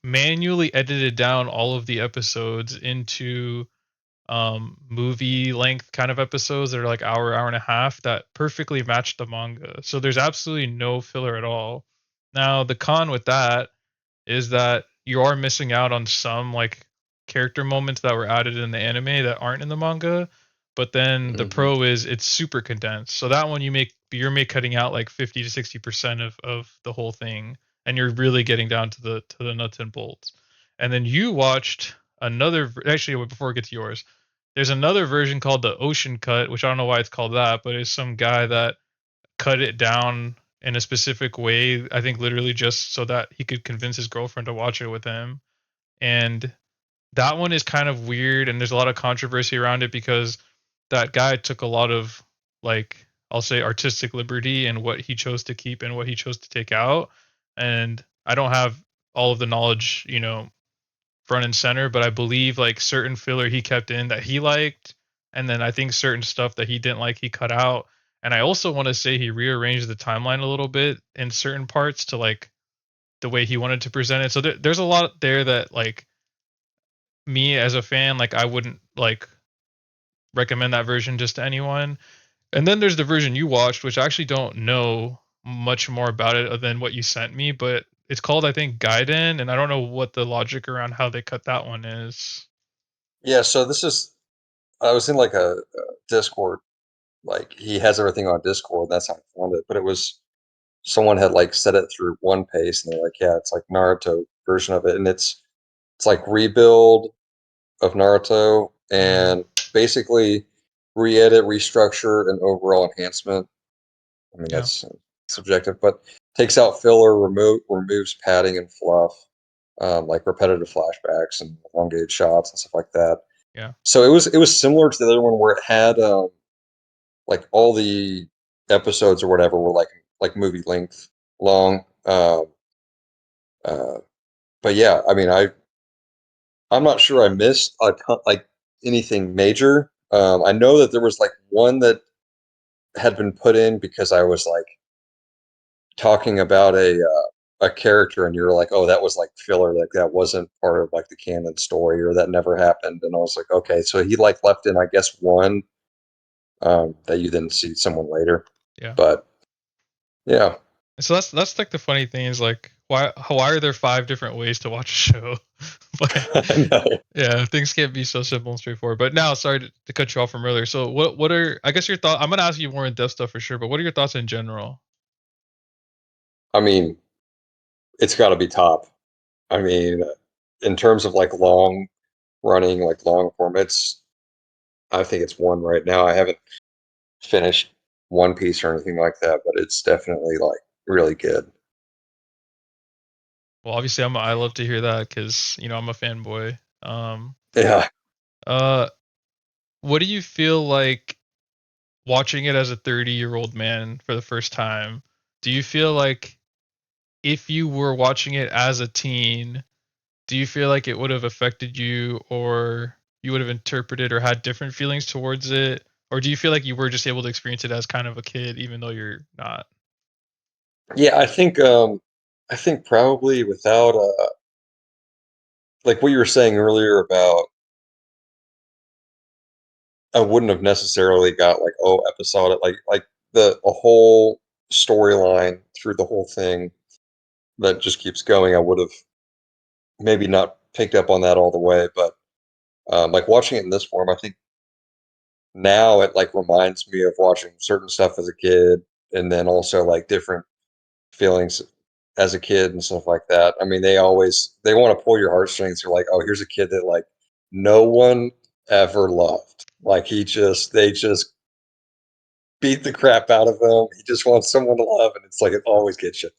manually edited down all of the episodes into movie length kind of episodes that are like hour and a half that perfectly match the manga. So there's absolutely no filler at all. Now the con with that is that you are missing out on some like character moments that were added in the anime that aren't in the manga. But then the Hmm. pro is it's super condensed. So that one you're cutting out like 50 to 60% of the whole thing, and you're really getting down to the nuts and bolts. And then you watched actually, before we get to yours, there's another version called the Ocean Cut, which I don't know why it's called that, but it's some guy that cut it down in a specific way. I think literally just so that he could convince his girlfriend to watch it with him. And that one is kind of weird, and there's a lot of controversy around it because that guy took a lot of, like, I'll say artistic liberty in what he chose to keep and what he chose to take out. And I don't have all of the knowledge, front and center, but I believe like certain filler he kept in that he liked, and then I think certain stuff that he didn't like he cut out. And I also want to say he rearranged the timeline a little bit in certain parts to like the way he wanted to present it. So there's a lot there that like me as a fan, like I wouldn't like recommend that version just to anyone. And then there's the version you watched, which I actually don't know much more about it than what you sent me, but it's called I think Gaiden, and I don't know what the logic around how they cut that one is. Yeah, so this is I was in like a Discord, like he has everything on Discord. That's how I found it. But it was someone had like set it through One Pace, and they're like, yeah, it's like Naruto version of it, and it's like rebuild of Naruto Mm, and basically re-edit, restructure, and overall enhancement. I mean yeah, that's subjective, but takes out filler, removes padding and fluff, like repetitive flashbacks and elongated shots and stuff like that. yeah. So it was similar to the other one where it had like all the episodes or whatever were like movie length long. Uh, but yeah, I mean I'm not sure I missed a ton, like anything major. I know that there was like one that had been put in because I was like talking about a character, and you're like, oh, that was like filler, like that wasn't part of like the canon story, or that never happened. And I was like, okay, so he like left in, I guess, one that you then see someone later. Yeah. But yeah, So that's like the funny thing is like why are there five different ways to watch a show? But I know. yeah, things can't be so simple and straightforward. But now, sorry to cut you off from earlier. So what are I guess your thoughts? I'm gonna ask you more in depth stuff for sure. But what are your thoughts in general? I mean, it's got to be top. I mean, in terms of like long running, like long form, I think it's one right now. I haven't finished One Piece or anything like that, but it's definitely like really good. Well, obviously, I love to hear that because I'm a fanboy. Yeah. Uh, what do you feel like watching it as a 30-year-old man for the first time? Do you feel like if you were watching it as a teen, do you feel like it would have affected you, or you would have interpreted or had different feelings towards it? Or do you feel like you were just able to experience it as kind of a kid even though you're not? Yeah, I think probably without like what you were saying earlier about I wouldn't have necessarily got like, oh, episodic, like the a whole storyline through the whole thing that just keeps going. I would have maybe not picked up on that all the way, but like watching it in this form, I think now it like reminds me of watching certain stuff as a kid, and then also like different feelings as a kid and stuff like that. I mean, they want to pull your heartstrings. They're like, oh, here's a kid that like no one ever loved. Like they just beat the crap out of him. He just wants someone to love, and it's like it always gets you.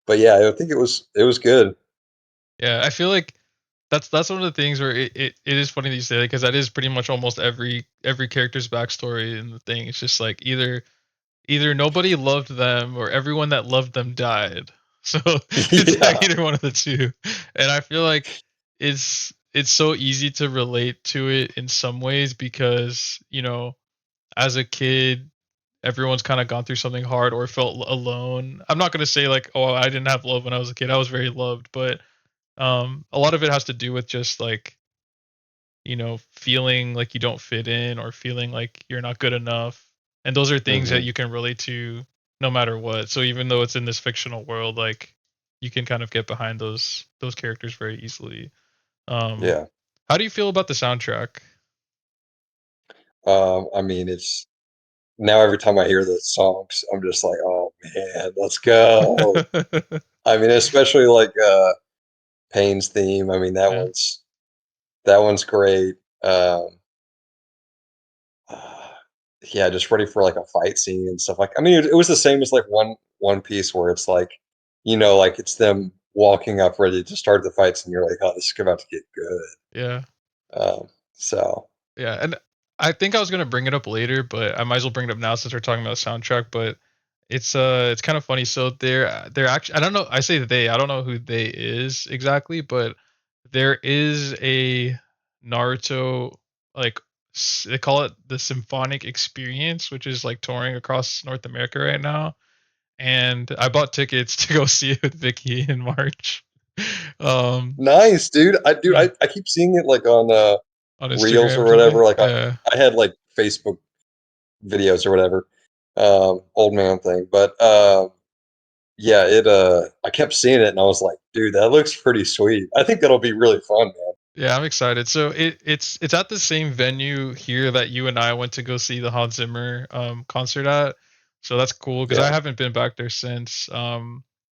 But yeah, I think it was good. Yeah, I feel like that's one of the things where it is funny that you say that because that is pretty much almost every character's backstory in the thing. It's just like either nobody loved them or everyone that loved them died. So it's like Yeah, either one of the two. And I feel like it's so easy to relate to it in some ways because, as a kid, everyone's kind of gone through something hard or felt alone. I'm not going to say like, oh, I didn't have love when I was a kid. I was very loved, but a lot of it has to do with just like, feeling like you don't fit in or feeling like you're not good enough. And those are things that hmm you can relate to no matter what. So even though it's in this fictional world, like you can kind of get behind those characters very easily. Um yeah. how do you feel about the soundtrack? I mean, it's now every time I hear the songs, I'm just like, oh man, let's go. I mean, especially like Payne's theme. I mean, that Yeah. one's. that one's great. Uh, yeah, just ready for like a fight scene and stuff. Like, I mean, it was the same as like One Piece, where it's like, like it's them walking up ready to start the fights, and you're like, oh, this is about to get good. Yeah. So Yeah, and I think I was gonna bring it up later, but I might as well bring it up now since we're talking about soundtrack. But it's kind of funny. So they're actually, I don't know. I say they. I don't know who they is exactly, but there is a Naruto, like, they call it the Symphonic Experience, which is like touring across North America right now. And I bought tickets to go see it with Vicky in March. Um, nice, dude. I do. yeah, I keep seeing it like on on Reels Instagram or or something. whatever. Like Yeah. I had like Facebook videos or whatever, old man thing. But yeah, it I kept seeing it and I was like, dude, that looks pretty sweet. I think that'll be really fun, man. Yeah, I'm excited. So it's at the same venue here that you and I went to go see the Hans Zimmer concert at. So that's cool because I Yeah, haven't been back there since.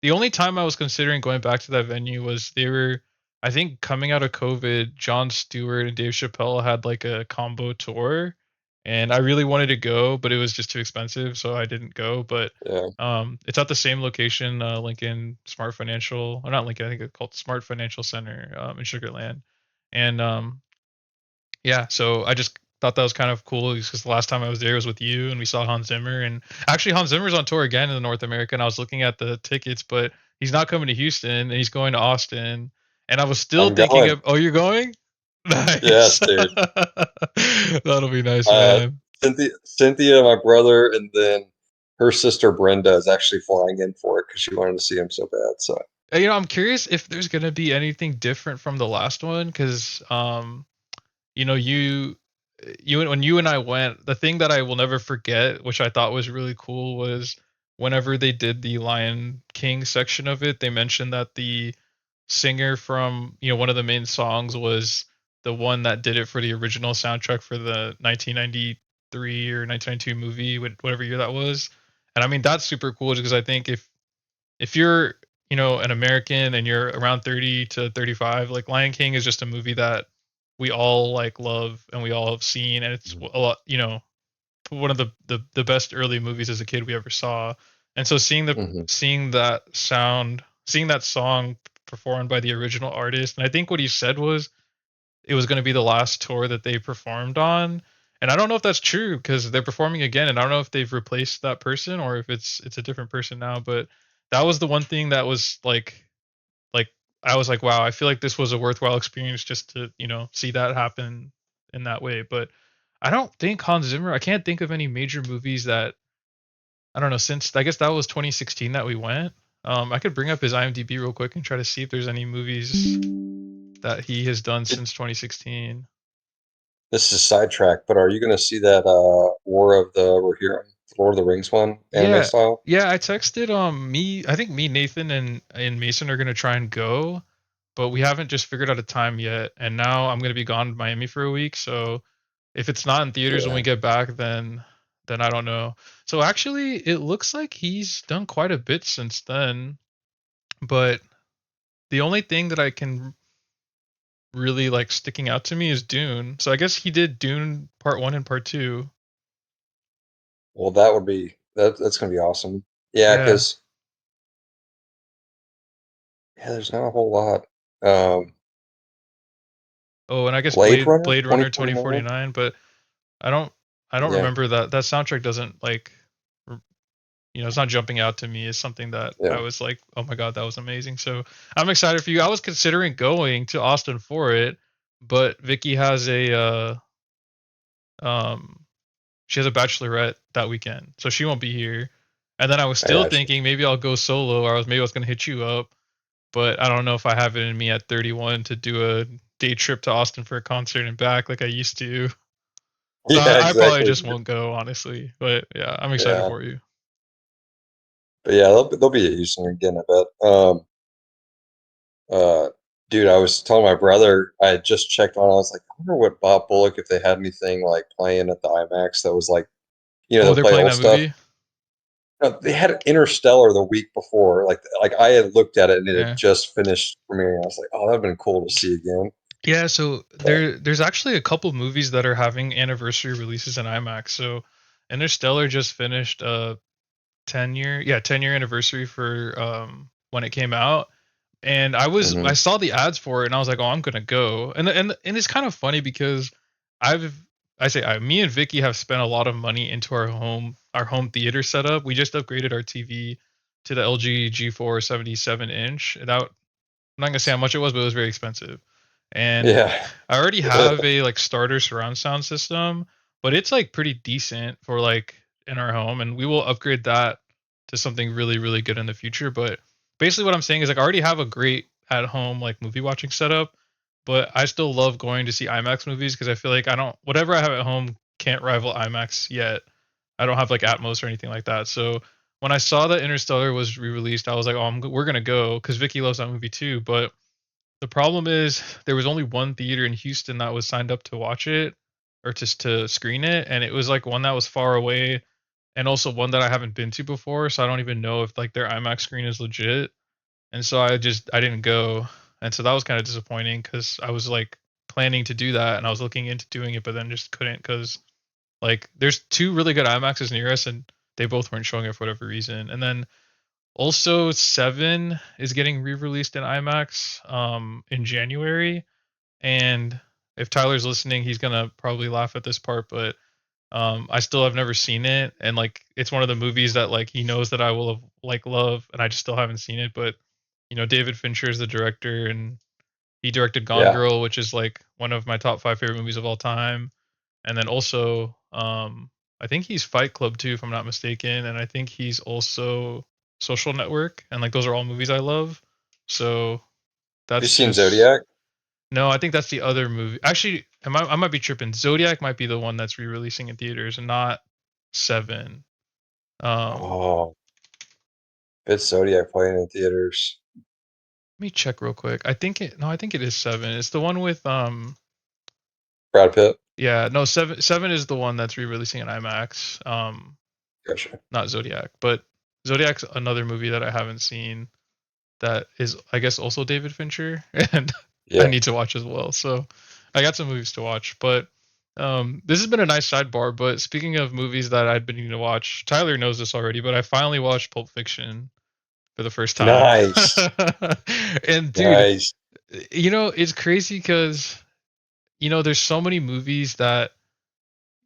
The only time I was considering going back to that venue was they were, I think, coming out of COVID. Jon Stewart and Dave Chappelle had like a combo tour, and I really wanted to go, but it was just too expensive, so I didn't go. But yeah. it's at the same location, Lincoln Smart Financial, or not Lincoln, I think it's called Smart Financial Center, in Sugarland. And yeah, so I just thought that was kind of cool because the last time I was there was with you and we saw Hans Zimmer. And actually, Hans Zimmer's on tour again in North America. And I was looking at the tickets, but he's not coming to Houston and he's going to Austin. And I was still I'm thinking going. of, oh, you're going? Nice. Yes, dude. That'll be nice, Uh, man. Cynthia, my brother, and then her sister Brenda is actually flying in for it because she wanted to see him so bad. So I'm curious if there's gonna be anything different from the last one because you know, when you and I went, the thing that I will never forget, which I thought was really cool, was whenever they did the Lion King section of it, they mentioned that the singer from, one of the main songs was the one that did it for the original soundtrack for the 1993 or 1992 movie, whatever year that was. And I mean, that's super cool because I think if you're, an American and you're around 30 to 35, like Lion King is just a movie that we all like love and we all have seen, and it's a lot, one of the best early movies as a kid we ever saw. And so hmm seeing that song performed by the original artist, and I think what he said was it was going to be the last tour that they performed on. And I don't know if that's true because they're performing again, and I don't know if they've replaced that person or if it's a different person now. But that was the one thing that was like I was like, wow, I feel like this was a worthwhile experience just to see that happen in that way. But I don't think Hans Zimmer. I can't think of any major movies that I don't know since I guess that was 2016 that we went. I could bring up his IMDb real quick and try to see if there's any movies that he has done since 2016. this is sidetrack, but are you going to see that War of the Rohirrim, Lord of the Rings one, anime Yeah, style? yeah. I texted me. I think me, Nathan, and Mason are gonna try and go, but we haven't just figured out a time yet. And now I'm gonna be gone to Miami for a week, so if it's not in theaters when Yeah. we get back, then I don't know. So actually, it looks like he's done quite a bit since then. But the only thing that I can really like sticking out to me is Dune. So I guess he did Dune Part One and Part Two. Well, that would be that's going to be awesome. Yeah, Yeah. because there's not a whole lot. Um, Oh, and I guess Blade Runner Blade Runner 2049. 2049, but I don't I don't Yeah, remember that soundtrack doesn't like it's not jumping out to me as something that I yeah. was like, "Oh my god, that was amazing." So, I'm excited for you. I was considering going to Austin for it, but Vicky has um she has a bachelorette that weekend. So she won't be here. And then I was I still got you. thinking maybe I'll go solo or maybe I was going to hit you up, but I don't know if I have it in me at 31 to do a day trip to Austin for a concert and back like I used to. So Yeah, I probably exactly, just dude. won't go, honestly. But yeah, I'm excited Yeah, for you. but yeah, they'll be at Houston again, I bet. Uh, dude, I was telling my brother I had just checked on. I was like, I wonder what Bob Bullock if they had anything like playing at the IMAX that was like, Oh, they'll they're play playing old that stuff. movie? No, they had Interstellar the week before. Like I had looked at it and it had Yeah. just finished premiering. I was like, oh, that'd been cool to see again. Yeah, so Okay. there's actually a couple movies that are having anniversary releases in IMAX. So Interstellar just finished a 10-year anniversary for when it came out. And I Hmm. saw the ads for it and I was like, "Oh, I'm going to go." And it's kind of funny because I've me and Vicky have spent a lot of money into our home theater setup. We just upgraded our TV to the LG G4 77-inch. That I'm not gonna say how much it was, but it was very expensive. And Yeah. I already have a like starter surround sound system, but it's like pretty decent for like in our home, and we will upgrade that to something really, really good in the future. But basically, what I'm saying is like I already have a great at home like movie watching setup, but I still love going to see IMAX movies because I feel like I don't whatever I have at home can't rival IMAX yet. I don't have like Atmos or anything like that. So when I saw that Interstellar was re-released, I was like, "Oh, we're gonna go," because Vicky loves that movie too. But the problem is there was only one theater in Houston that was signed up to watch it or just to screen it, and it was like one that was far away, and also one that I haven't been to before, so I don't even know if like their IMAX screen is legit. And so I didn't go, and so that was kind of disappointing because I was like planning to do that, and I was looking into doing it, but then just couldn't because like there's two really good IMAXs near us, and they both weren't showing it for whatever reason. And then also Seven is getting re-released in IMAX in January, and if Tyler's listening, he's gonna probably laugh at this part, but I still have never seen it, and like it's one of the movies that like he knows that I will have, like love, and I just still haven't seen it. But David Fincher is the director, and he directed Gone Yeah. Girl, which is like one of my top five favorite movies of all time. And then also, I think he's Fight Club too, if I'm not mistaken, and I think he's also Social Network, and like those are all movies I love. So Have you that's seen just Zodiac? no. I think that's the other movie. Actually, I might be tripping. Zodiac might be the one that's re-releasing in theaters, and not Seven. Let Oh, it's Zodiac playing in theaters. me check real quick. I think it. No, I think it is Seven. It's the one with Brad Pitt. Yeah, no, Seven is the one that's re-releasing in IMAX. Gotcha. Not Zodiac, but Zodiac's another movie that I haven't seen that is, I guess, also David Fincher, and I Yeah. need to watch as well. So I got some movies to watch, but this has been a nice sidebar. But speaking of movies that I'd been needing to watch, Tyler knows this already, but I finally watched Pulp Fiction for the first time. Nice. And dude, Nice. it's crazy because there's so many movies that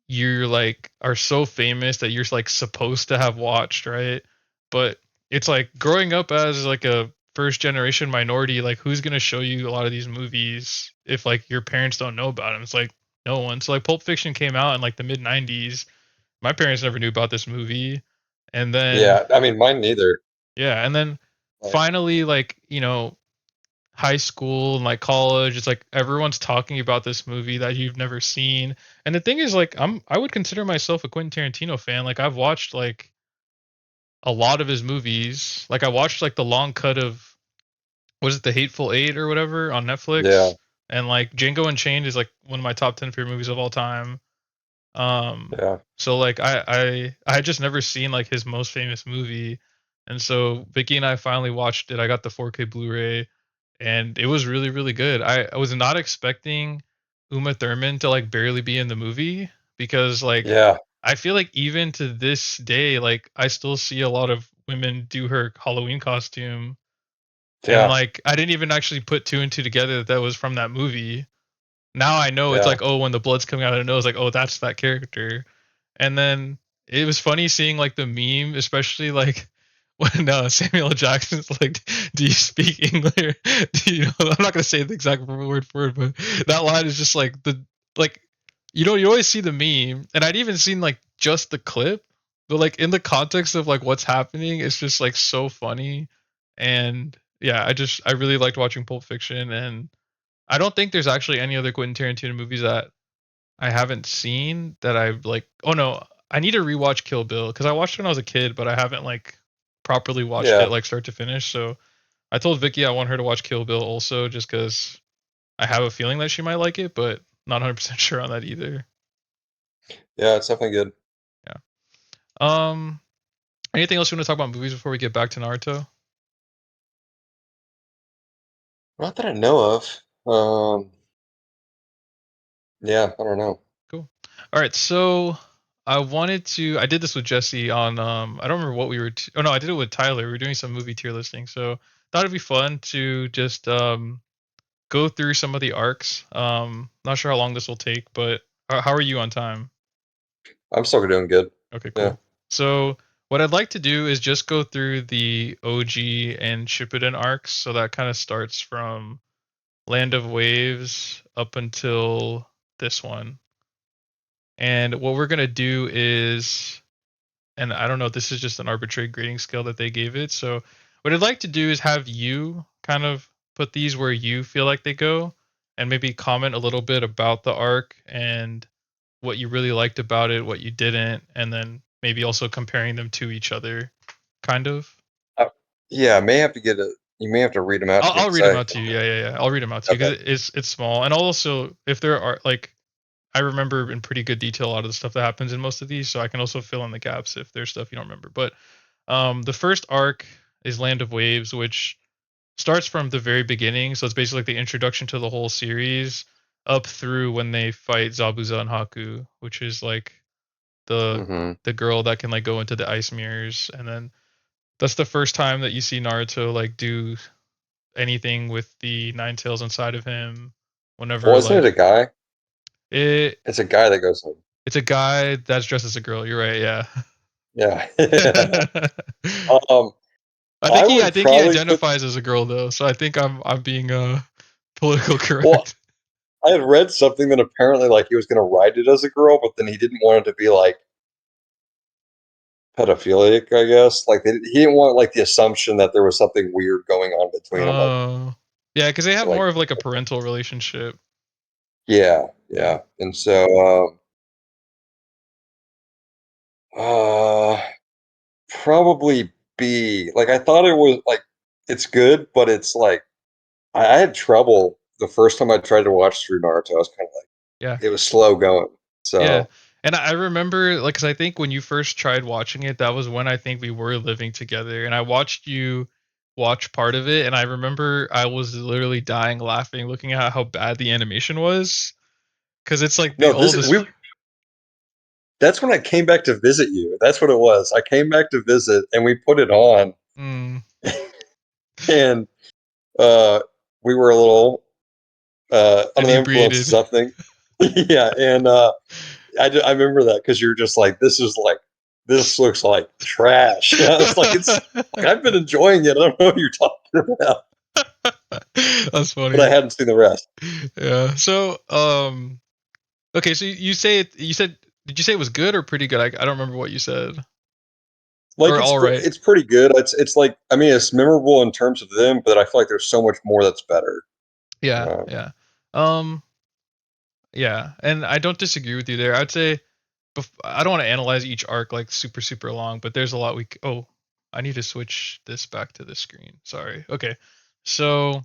you're like are so famous that you're like supposed to have watched, right? But it's like growing up as like a first generation minority, like who's gonna show you a lot of these movies if like your parents don't know about them? It's like no one. So like Pulp Fiction came out in like the mid '90s. My parents never knew about this movie, and then Yeah. I mean, mine neither. yeah, and then Like, finally like high school and like college, it's like everyone's talking about this movie that you've never seen. And the thing is like I would consider myself a Quentin Tarantino fan. Like I've watched like a lot of his movies. Like I watched like the long cut of was it The Hateful Eight or whatever on yeah. Netflix. And like Django Unchained is like one of my top 10 favorite movies of all time. Yeah. So like I had just never seen like his most famous movie. And so Vicky and I finally watched it. I got the 4K Blu-ray and it was really really good. I was not expecting Uma Thurman to like barely be in the movie because like Yeah. I feel like even to this day like I still see a lot of women do her Halloween costume, and Yeah. like I didn't even actually put two and two together that that was from that movie. Now I know it's Yeah. like, oh, when the blood's coming out of the nose, like, oh, that's that character. And then it was funny seeing like the meme, especially like when Samuel L. Jackson's like, "Do you speak English?" Do you know? I'm not gonna say the exact word for it, but that line is just like like you always see the meme, and I'd even seen like just the clip, but like in the context of like what's happening, it's just like so funny. And yeah, I really liked watching Pulp Fiction, and I don't think there's actually any other Quentin Tarantino movies that I haven't seen that I've like. Oh no, I need to rewatch Kill Bill because I watched it when I was a kid, but I haven't like properly watched it Yeah. like start to finish. So I told Vicky I want her to watch Kill Bill also, just because I have a feeling that she might like it, but not 100% sure on that either. Yeah. It's definitely good. Yeah. Um. Anything else you want to talk about movies before we get back to Naruto? Not that I know of. Yeah, I don't know. Cool. All right, so I did this with Jesse on I don't remember what we were oh no, I did it with Tyler. We were doing some movie tier listing. So thought it'd be fun to just go through some of the arcs. Not sure how long this will take, but how are you on time? I'm still doing good. Okay, Yeah. cool. So what I'd like to do is just go through the OG and Shippuden arcs. So that kind of starts from Land of Waves up until this one. And what we're gonna do is, and I don't know, this is just an arbitrary grading scale that they gave it. So what I'd like to do is have you kind of put these where you feel like they go, and maybe comment a little bit about the arc and what you really liked about it, what you didn't, and then maybe also comparing them to each other, kind of. Uh, yeah, I may have to get a. You may have to read them out to me I'll because read them I. out to you. Yeah, yeah, yeah. I'll read them out to you Okay. because it's small, and also if there are like I remember in pretty good detail a lot of the stuff that happens in most of these, so I can also fill in the gaps if there's stuff you don't remember. But the first arc is Land of Waves, which starts from the very beginning. So it's basically like the introduction to the whole series up through when they fight Zabuza and Haku, which is like the Mm-hmm. the girl that can like go into the ice mirrors, and then that's the first time that you see Naruto like do anything with the nine tails inside of him. Whenever Wasn't it like a guy? it, It's a guy that goes home. it's a guy that's dressed as a girl. You're right. Yeah. Yeah. I um, I I would think he probably put. identifies as a girl though, so I think I'm being political Well, correct. I had read something that apparently like he was going to write it as a girl, but then he didn't want it to be like pedophilic. I guess like he didn't want like the assumption that there was something weird going on between them. Like Oh, yeah, because they have like more of like a parental relationship. yeah, Yeah, yeah. And so uh probably B. Like I thought it was like it's good, but it's like I had trouble the first time I tried to watch through Naruto. I was kind of like yeah, it was slow going. yeah. So And I remember, like, because I think when you first tried watching it, that was when I think we were living together, and I watched you watch part of it, and I remember I was literally dying laughing, looking at how bad the animation was, because it's like the no, this oldest. we that's when I came back to visit you. That's what it was. I came back to visit and we put it on Mm, and uh we were a little under the influence of inebriated. something. Yeah, and I remember that because you're just like this looks like trash. And I was like it's like I've been enjoying it. I don't know what you're talking about, That's but I funny. hadn't seen the rest. Yeah. So, okay. So you say it. You said. Did you say it was good or pretty good? I don't remember what you said. Like Or all right. it's pretty good. It's like I mean it's memorable in terms of them, but I feel like there's so much more that's better. Yeah. Um, Yeah. Um. Yeah. And I don't disagree with you there. I'd say. I don't want to analyze each arc like super super long, but there's a lot we. Oh, I need to switch this back to the screen. Sorry. Okay. So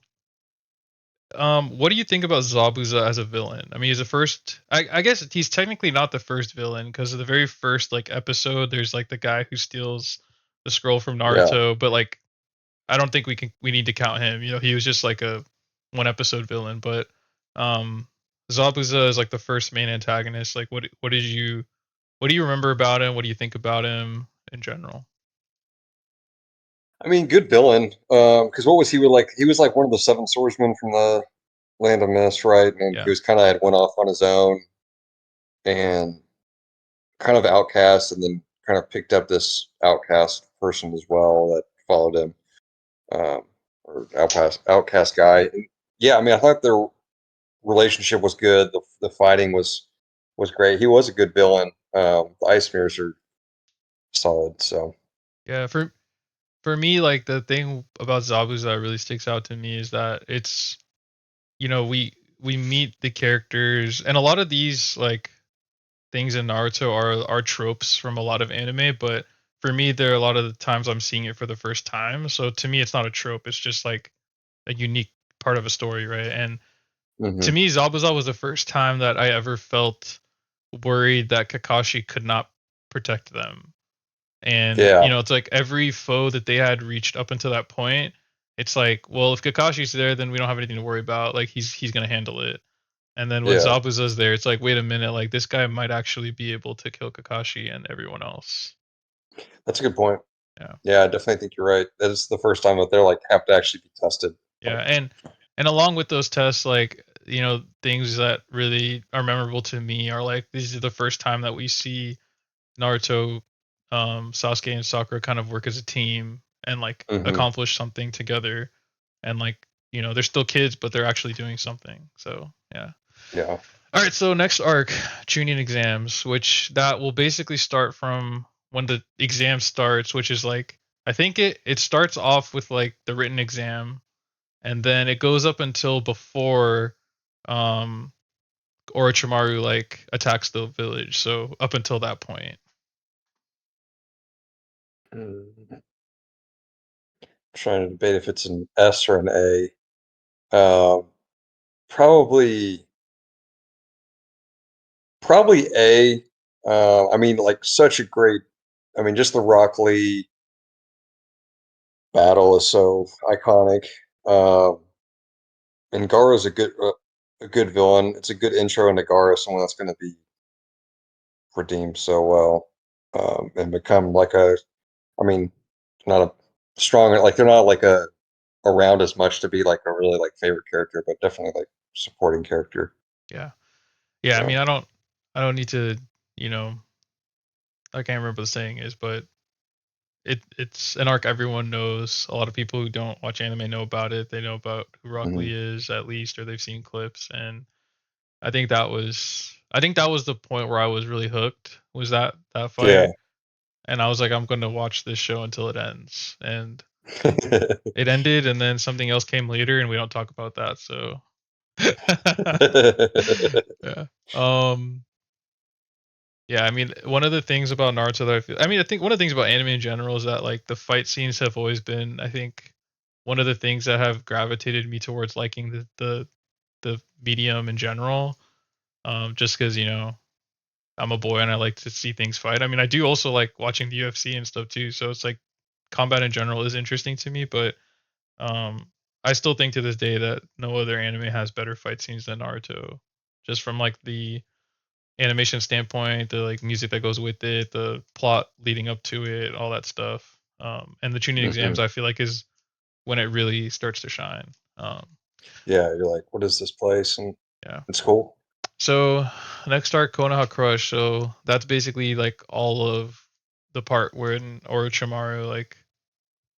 what do you think about Zabuza as a villain? I mean, he's the first. I guess he's technically not the first villain because of the very first like episode. There's like the guy who steals the scroll from yeah. Naruto, but like I don't think we need to count him. You know, he was just like a one episode villain. But um, Zabuza is like the first main antagonist. Like, what do you remember about him? What do you think about him in general? I mean, good villain. Because what was he with like? He was like one of the seven swordsmen from the Land of Mist, right? And he Yeah, was kind of had went off on his own and kind of outcast, and then kind of picked up this outcast person as well that followed him, um, or outcast guy. And yeah, I mean, I thought their relationship was good. The fighting was great. He was a good villain. The ice mirrors are solid. So yeah. For me, like the thing about Zabuza that really sticks out to me is that it's we meet the characters, and a lot of these like things in Naruto are tropes from a lot of anime, but for me there are a lot of the times I'm seeing it for the first time. So to me it's not a trope, it's just like a unique part of a story, right? And to hmm me Zabuza was the first time that I ever felt worried that Kakashi could not protect them. And yeah, it's like every foe that they had reached up until that point, it's like, well, if Kakashi's there, then we don't have anything to worry about. Like he's gonna handle it. And then when Yeah, Zabuza's there, it's like, wait a minute, like this guy might actually be able to kill Kakashi and everyone else. that's a good point. Yeah. Yeah, I definitely think you're right. That is the first time that they're like have to actually be tested. Yeah, Like, and along with those tests, like things that really are memorable to me are like these are the first time that we see Naruto, Sasuke, and Sakura kind of work as a team and like hmm accomplish something together, and like they're still kids, but they're actually doing something. So yeah. yeah. All right, so next arc, Chunin exams, which that will basically start from when the exam starts, which is like I think it starts off with like the written exam, and then it goes up until before um Orochimaru like attacks the village. So up until that point. Mm. Trying to debate if it's an S or an A. Probably, probably A. I mean, like such a great. I mean, just the Rock Lee battle is so iconic. And Gaara's a good villain. It's a good intro into Gaara, someone that's going to be redeemed so well, and become like a. I mean, not a strong like they're not like a around as much to be like a really like favorite character, but definitely like supporting character. Yeah. Yeah, I So mean I don't need to, you know, I can't remember the saying is, but it's an arc everyone knows. A lot of people who don't watch anime know about it. They know about who Rock mhm. Lee is at least, or they've seen clips. And I think that was the point where I was really hooked. Was that Yeah. fight, and I was like, I'm going to watch this show until it ends. And it ended, and then something else came later, and we don't talk about that. So yeah. Yeah, I mean, one of the things about Naruto that I think one of the things about anime in general is that like the fight scenes have always been, I think, one of the things that have gravitated me towards liking the medium in general. Just because I'm a boy and I like to see things fight. I mean, I do also like watching the UFC and stuff too. So it's like combat in general is interesting to me, but um, I still think to this day that no other anime has better fight scenes than Naruto. Just from like the animation standpoint, the like music that goes with it, the plot leading up to it, all that stuff. And the tuning exams, hmm I feel like, is when it really starts to shine. Yeah, you're like, what is this place? And Yeah. it's cool. So next arc, Konoha Crush. So that's basically like all of the part when Orochimaru like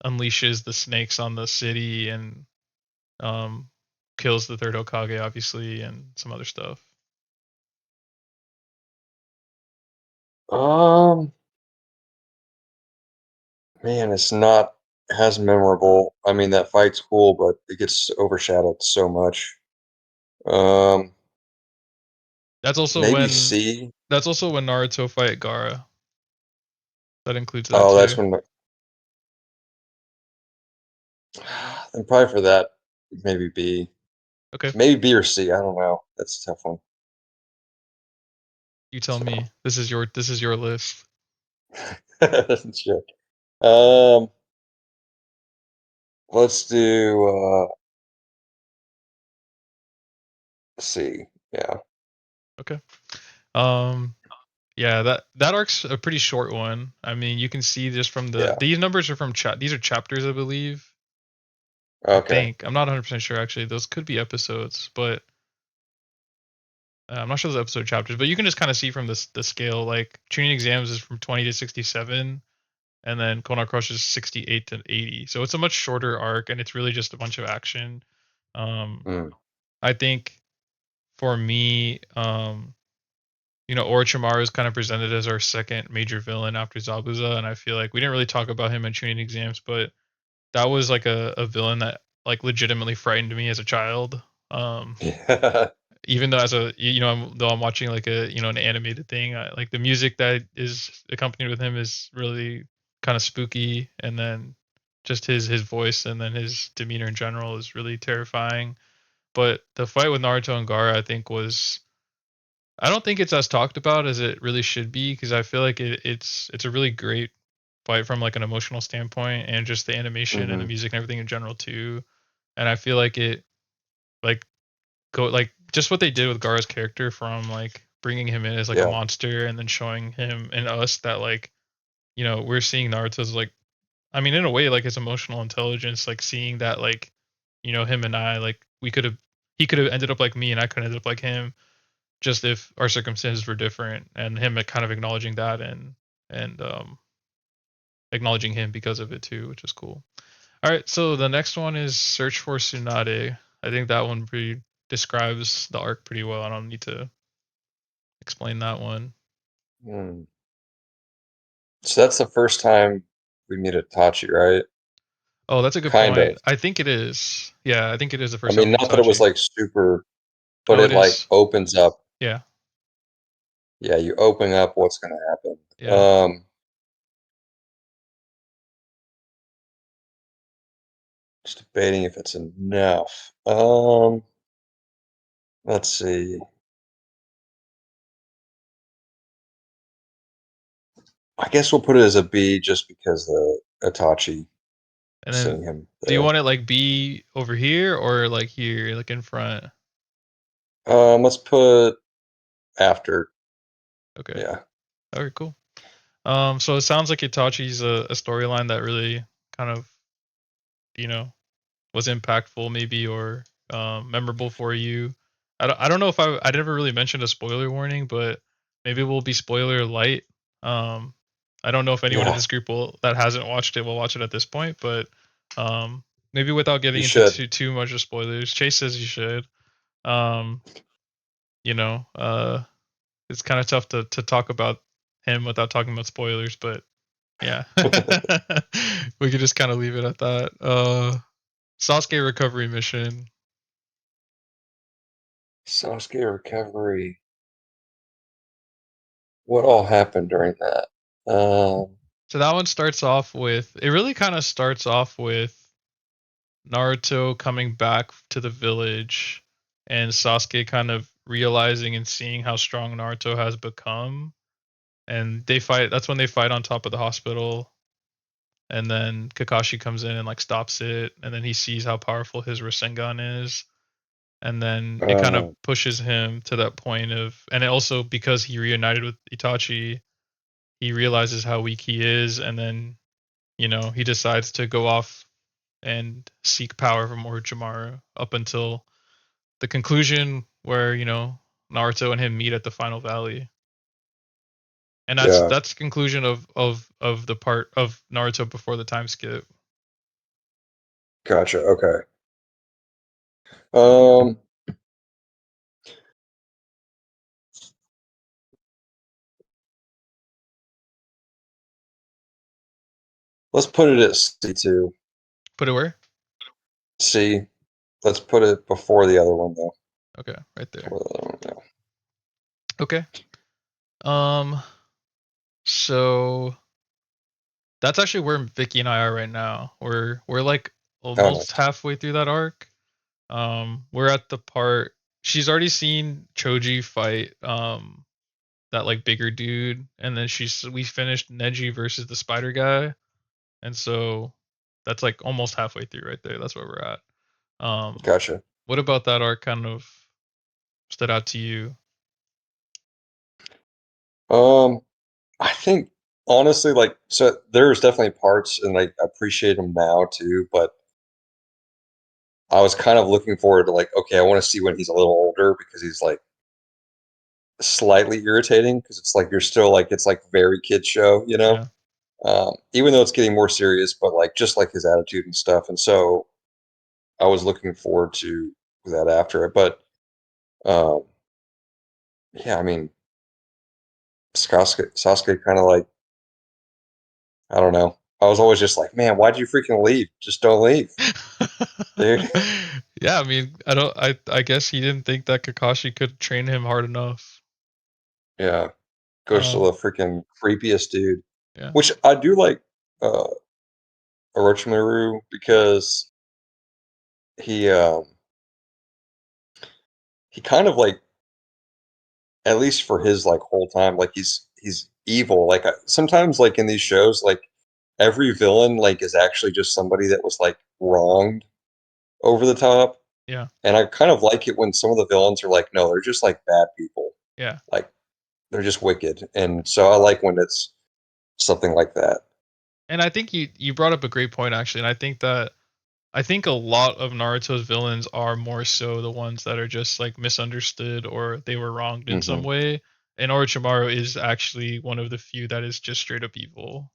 unleashes the snakes on the city and um kills the third Hokage, obviously, and some other stuff. Um, Man, it's not as memorable. I mean, that fight's cool, but it gets overshadowed so much. Um, That's also Maybe when C. that's also when Naruto fight Gaara. That includes that Oh, that's too. when. And probably for that, maybe B. Okay. Maybe B or C. I don't know. That's a tough one. You tell So, me. This is your list. shit. Um, let's do C. Yeah, Okay. Um yeah, that arc's a pretty short one. I mean, you can see just from yeah. these numbers are from these are chapters, I believe. I Okay. think. I'm not 100% sure actually. Those could be episodes, but I'm not sure those episode chapters, but you can just kind of see from the scale like tuning exams is from 20 to 67 and then Konar Crush is 68 to 80. So it's a much shorter arc and it's really just a bunch of action. Um Mm. I think for me Orochimaru is kind of presented as our second major villain after Zabuza, and I feel like we didn't really talk about him in Chunin exams, but that was like a villain that like legitimately frightened me as a child. Um, Yeah. Even though though I'm watching like an animated thing, like the music that is accompanied with him is really kind of spooky, and then just his voice and then his demeanor in general is really terrifying. But the fight with Naruto and Gaara, I think was I don't think it's as talked about as it really should be because I feel like it's a really great fight from like an emotional standpoint and just the animation and the hmm music and everything in general too. And I feel like it like go like just what they did with Gaara's character from like bringing him in as like a Yeah. monster and then showing him and us that like we're seeing Naruto's like I mean in a way like his emotional intelligence like seeing that like him and I like we could have he could have ended up like me and I could have ended up like him just if our circumstances were different and him kind of acknowledging that and acknowledging him because of it too, which is cool. All right, so the next one is Search for Tsunade. I think that one pretty describes the arc pretty well. I don't need to explain that one. Hmm. So that's the first time we meet Itachi, right? Oh, that's a good Kind point. of. I think it is. Yeah, I think it is the I first time mean, we meet not that it was Itachi. like super, but No, it it like is. opens up. Yeah, Yeah, you open up what's going to happen. yeah. Just debating if it's enough. Let's see. I guess we'll put it as a B just because the Itachi And then, seeing him do you there. want it like be over here or like here, like in front? Let's put after. Okay. Yeah. Okay, cool. So it sounds like Itachi's a storyline that really kind of, you know, was impactful maybe or memorable for you. I don't know if I never really mentioned a spoiler warning, but maybe we'll be spoiler light. Um, I don't know if anyone in Yeah. this group that hasn't watched it will watch it at this point, but maybe without You getting into should. too much of spoilers. Chase says you should. Um, you know, it's kind of tough to talk about him without talking about spoilers, but yeah, we could just kind of leave it at that. Sasuke recovery mission. Sasuke recovery. What all happened during that? So that one starts off with it really kind of starts off with Naruto coming back to the village and Sasuke kind of realizing and seeing how strong Naruto has become and they fight that's when they fight on top of the hospital and then Kakashi comes in and like stops it and then he sees how powerful his Rasengan is and then it kind of uh, pushes him to that point of and it also because he reunited with Itachi he realizes how weak he is and then he decides to go off and seek power from Orochimaru up until the conclusion where, Naruto and him meet at the final valley. And that's yeah. that's the conclusion of the part of Naruto before the time skip. Gotcha. Okay. Um, let's put it at C2. Put it where? C. Let's put it before the other one though. Okay, right there. Before the other one, yeah. Okay. Um so that's actually where Vicky and I are right now. We're like Oh, almost nice. halfway through that arc. We're at the part she's already seen Choji fight that like bigger dude, and then we finished Neji versus the spider guy, and so that's like almost halfway through right there. That's where we're at. Um, Gotcha. what about that arc kind of stood out to you? Um, I think honestly, like, so there's definitely parts, and like I appreciate them now too. But I was kind of looking forward to like, okay, I want to see when he's a little older because he's like slightly irritating because it's like you're still like it's like very kid show, you know. Yeah, Even though it's getting more serious, but like just like his attitude and stuff. And so I was looking forward to that after it. But um, yeah, I mean, Sasuke kind of like I don't know. I was always just like, man, why'd you freaking leave? Just don't leave, dude. yeah. I mean, I don't. I guess he didn't think that Kakashi could train him hard enough. Yeah, goes to Um, the freaking creepiest dude, yeah, which I do like uh, Orochimaru because he he kind of like at least for his like whole time like he's evil. Like sometimes like in these shows like every villain like is actually just somebody that was like wronged over the top. Yeah. And I kind of like it when some of the villains are like, no, they're just like bad people. Yeah. Like they're just wicked. And so I like when it's something like that. And I think you brought up a great point actually, and I think a lot of Naruto's villains are more so the ones that are just like misunderstood or they were wronged in some Hmm. way. And Orochimaru is actually one of the few that is just straight up evil.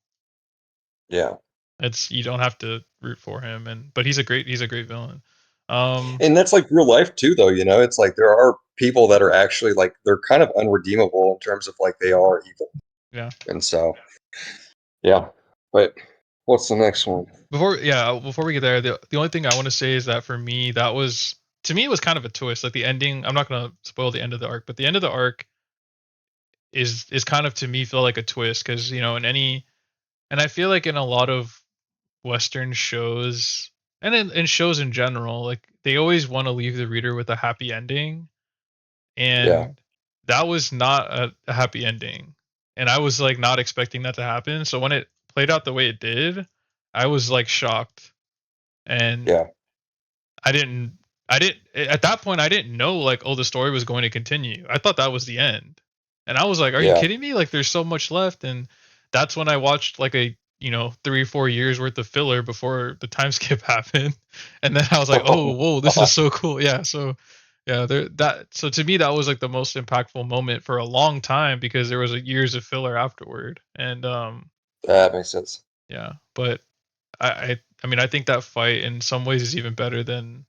Yeah. It's you don't have to root for him, and but he's a great villain. Um, And that's like real life too, though. You know, it's like there are people that are actually like they're kind of unredeemable in terms of like they are evil. yeah. And so, yeah. But what's the next one? Before we get there, the only thing I want to say is that for me, that was to me it was kind of a twist. Like the ending, I'm not gonna spoil the end of the arc, but the end of the arc is kind of to me feel like a twist because in any and I feel like in a lot of Western shows and in shows in general, like they always want to leave the reader with a happy ending, Yeah. and that was not a happy ending, and I was like not expecting that to happen. So when it played out the way it did, I was like shocked, and Yeah. I didn't I didn't at that point I didn't know like the story was going to continue. I thought that was the end. And I was like, "Are you Yeah. kidding me? Like there's so much left." And that's when I watched like a 3 or 4 years worth of filler before the time skip happened. And then I was like, "Oh, whoa, this is so cool." Yeah, so yeah, so to me that was like the most impactful moment for a long time because there was years of filler afterward. And That makes sense. yeah, but I mean I think that fight in some ways is even better than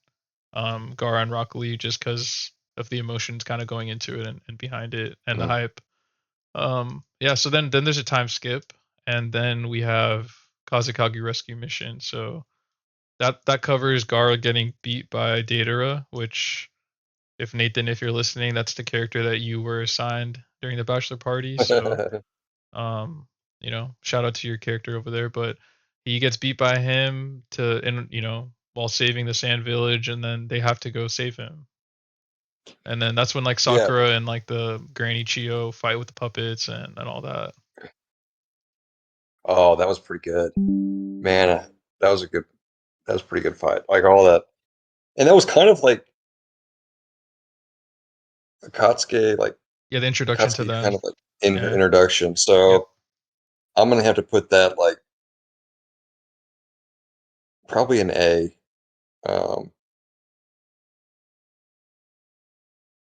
Gara and Rock Lee just because of the emotions kind of going into it and behind it and the Mhm. hype. Yeah, so then there's a time skip, and then we have Kazekage rescue mission. So that covers Gara getting beat by Datara, which if you're listening, that's the character that you were assigned during the bachelor party. So um, shout out to your character over there, but he gets beat by him and while saving the Sand Village, and then they have to go save him. And then that's when like Yeah. Sakura and like the Granny Chio fight with the puppets and all that. Oh, that was pretty good. Man, that was a good that was a pretty good fight. Like all that. And that was kind of like Akatsuki, like Yeah, the introduction to Akatsuki kind them. of like in her Yeah. introduction. Yep. So I'm gonna have to put that like probably an A. Um,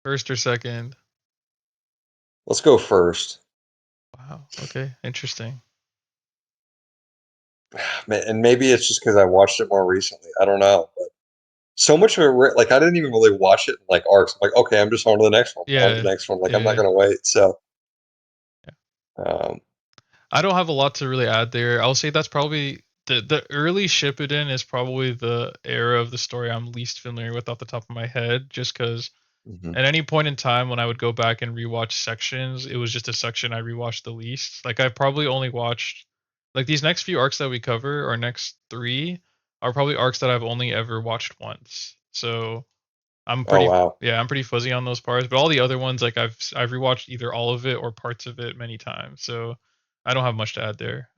First or second. let's go first. Wow. Okay. Interesting. And maybe it's just because I watched it more recently. I don't know. But so much of it, like I didn't even really watch it in like arcs. I'm like, okay, I'm just on to the next one, on to Yeah. the next one. Like I'm not Yeah. gonna wait. So, Yeah. um, I don't have a lot to really add there. I'll say that's probably the early Shippuden is probably the era of the story I'm least familiar with off the top of my head, just because mhm. at any point in time when I would go back and rewatch sections, it was just a section I rewatched the least. Like I probably only watched like these next few arcs that we cover, or next three, are probably arcs that I've only ever watched once. So Oh wow, I'm pretty fuzzy on those parts. But all the other ones, like I've rewatched either all of it or parts of it many times. So I don't have much to add there.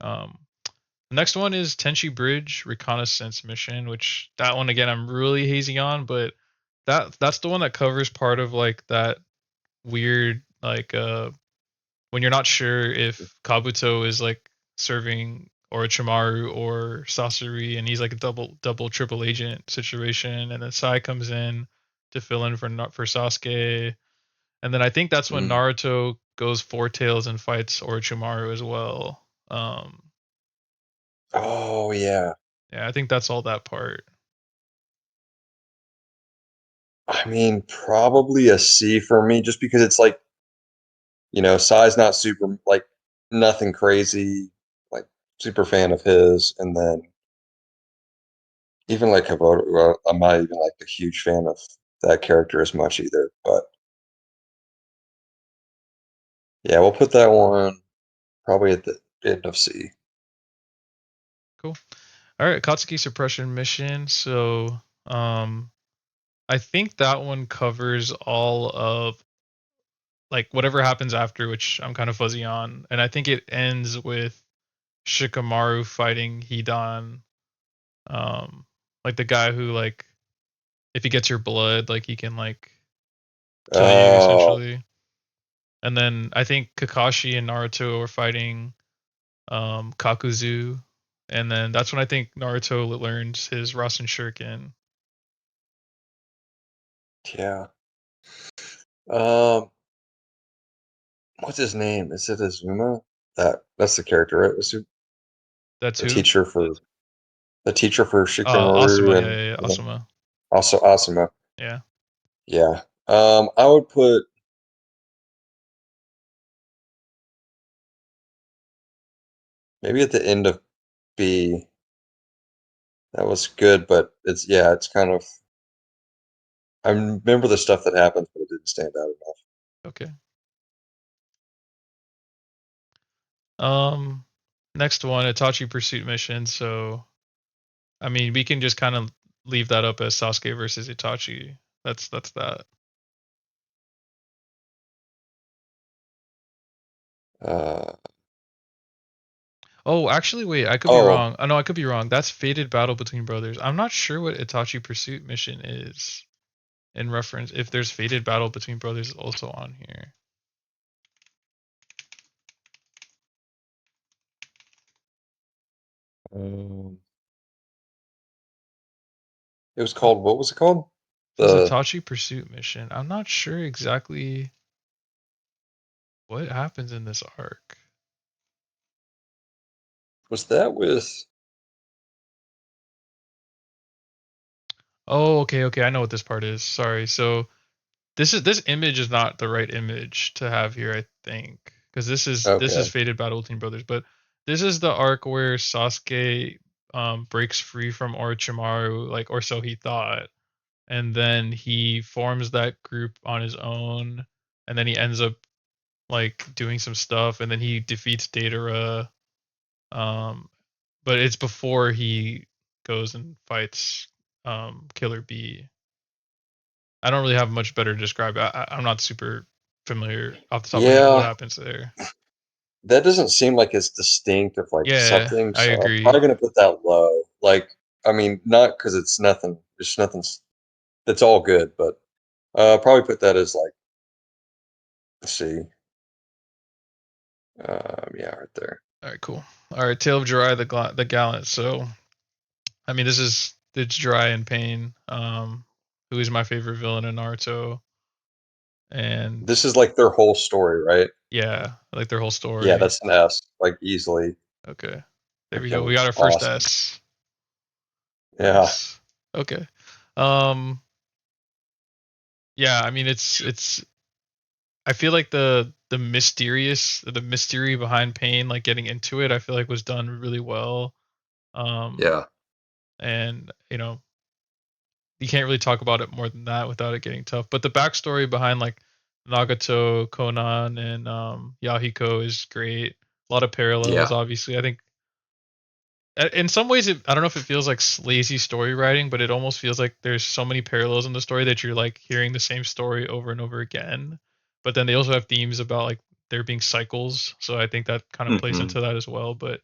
The next one is Tenchi Bridge Reconnaissance Mission, which that one again I'm really hazy on, but that's the one that covers part of like that weird like when you're not sure if Kabuto is like serving Orochimaru or Sasori, and he's like a double triple agent situation, and then Sai comes in to fill in for Sasuke, and then I think that's when mm. Naruto goes four tails and fights Orochimaru as well. Oh yeah. Yeah, I think that's all that part. I mean, probably a C for me, just because it's like Sai's not super like nothing crazy, like super fan of his, and then even like Hiboto, well, I'm not even like a huge fan of that character as much either. But yeah, we'll put that one probably at the end of C. Cool. All right, Katsuki suppression mission. So, I think that one covers all of like whatever happens after, which I'm kind of fuzzy on, and I think it ends with Shikamaru fighting Hidan, like the guy who like if he gets your blood, like he can like kill you Oh, essentially. And then I think Kakashi and Naruto are fighting Kakuzu, and then that's when I think Naruto learns his Rasen Shuriken. yeah. Um, what's his name? Is it Azuma? That's the character, right? That's The who? teacher for the teacher for Shikamaru Asuma. Yeah, and yeah, yeah, Asuma. also Asuma. Yeah. Yeah. I would put maybe at the end of B. That was good, but it's kind of. I remember the stuff that happens, but it didn't stand out enough. Okay. Um, Next one, Itachi Pursuit Mission. So, I mean, we can just kind of leave that up as Sasuke versus Itachi. That's that. Uh, Oh, actually, wait, I could be oh, wrong. Oh, no, I could be wrong. That's Fated Battle Between Brothers. I'm not sure what Itachi Pursuit Mission is in reference. If there's Fated Battle Between Brothers also on here. um, it was called. What was it called? Says The Itachi Pursuit Mission. I'm not sure exactly what happens in this arc. was that with? Oh, okay, okay. I know what this part is. Sorry. So this image is not the right image to have here, I think, because this is Okay. Fated Battle Between Brothers, but this is the arc where Sasuke breaks free from Orochimaru, like, or so he thought, and then he forms that group on his own, and then he ends up like doing some stuff, and then he defeats Datara, um, but it's before he goes and fights Killer Bee. I don't really have much better to describe. I'm not super familiar off the top of my head with what Yeah, happens there. that doesn't seem like it's distinct of like Yeah, something, I so I'm agree. probably gonna put that low. Like, I mean, not because it's nothing. There's nothing. That's all good, but probably put that as like, let's see. Yeah, right there. All right, cool. All right, Tale of Jiraiya the Gallant. So, I mean, it's Jiraiya in pain. Who is my favorite villain in Naruto, and This is like their whole story, right? yeah, I like their whole Yeah, story. that's an S, like easily. Okay, there we go. We Freaking got our first awesome. S. Yeah, Nice. Okay. Um, yeah, I mean, it's I feel like the mystery behind pain, like getting into it, I feel like was done really well. Um, yeah, and you can't really talk about it more than that without it getting tough. But the backstory behind like Nagato, Conan, and Yahiko is great. A lot of parallels, yeah. obviously. I think in some ways, I don't know if it feels like lazy story writing, but it almost feels like there's so many parallels in the story that you're like hearing the same story over and over again. But then they also have themes about like there being cycles, so I think that kind of plays Hmm. into that as well. But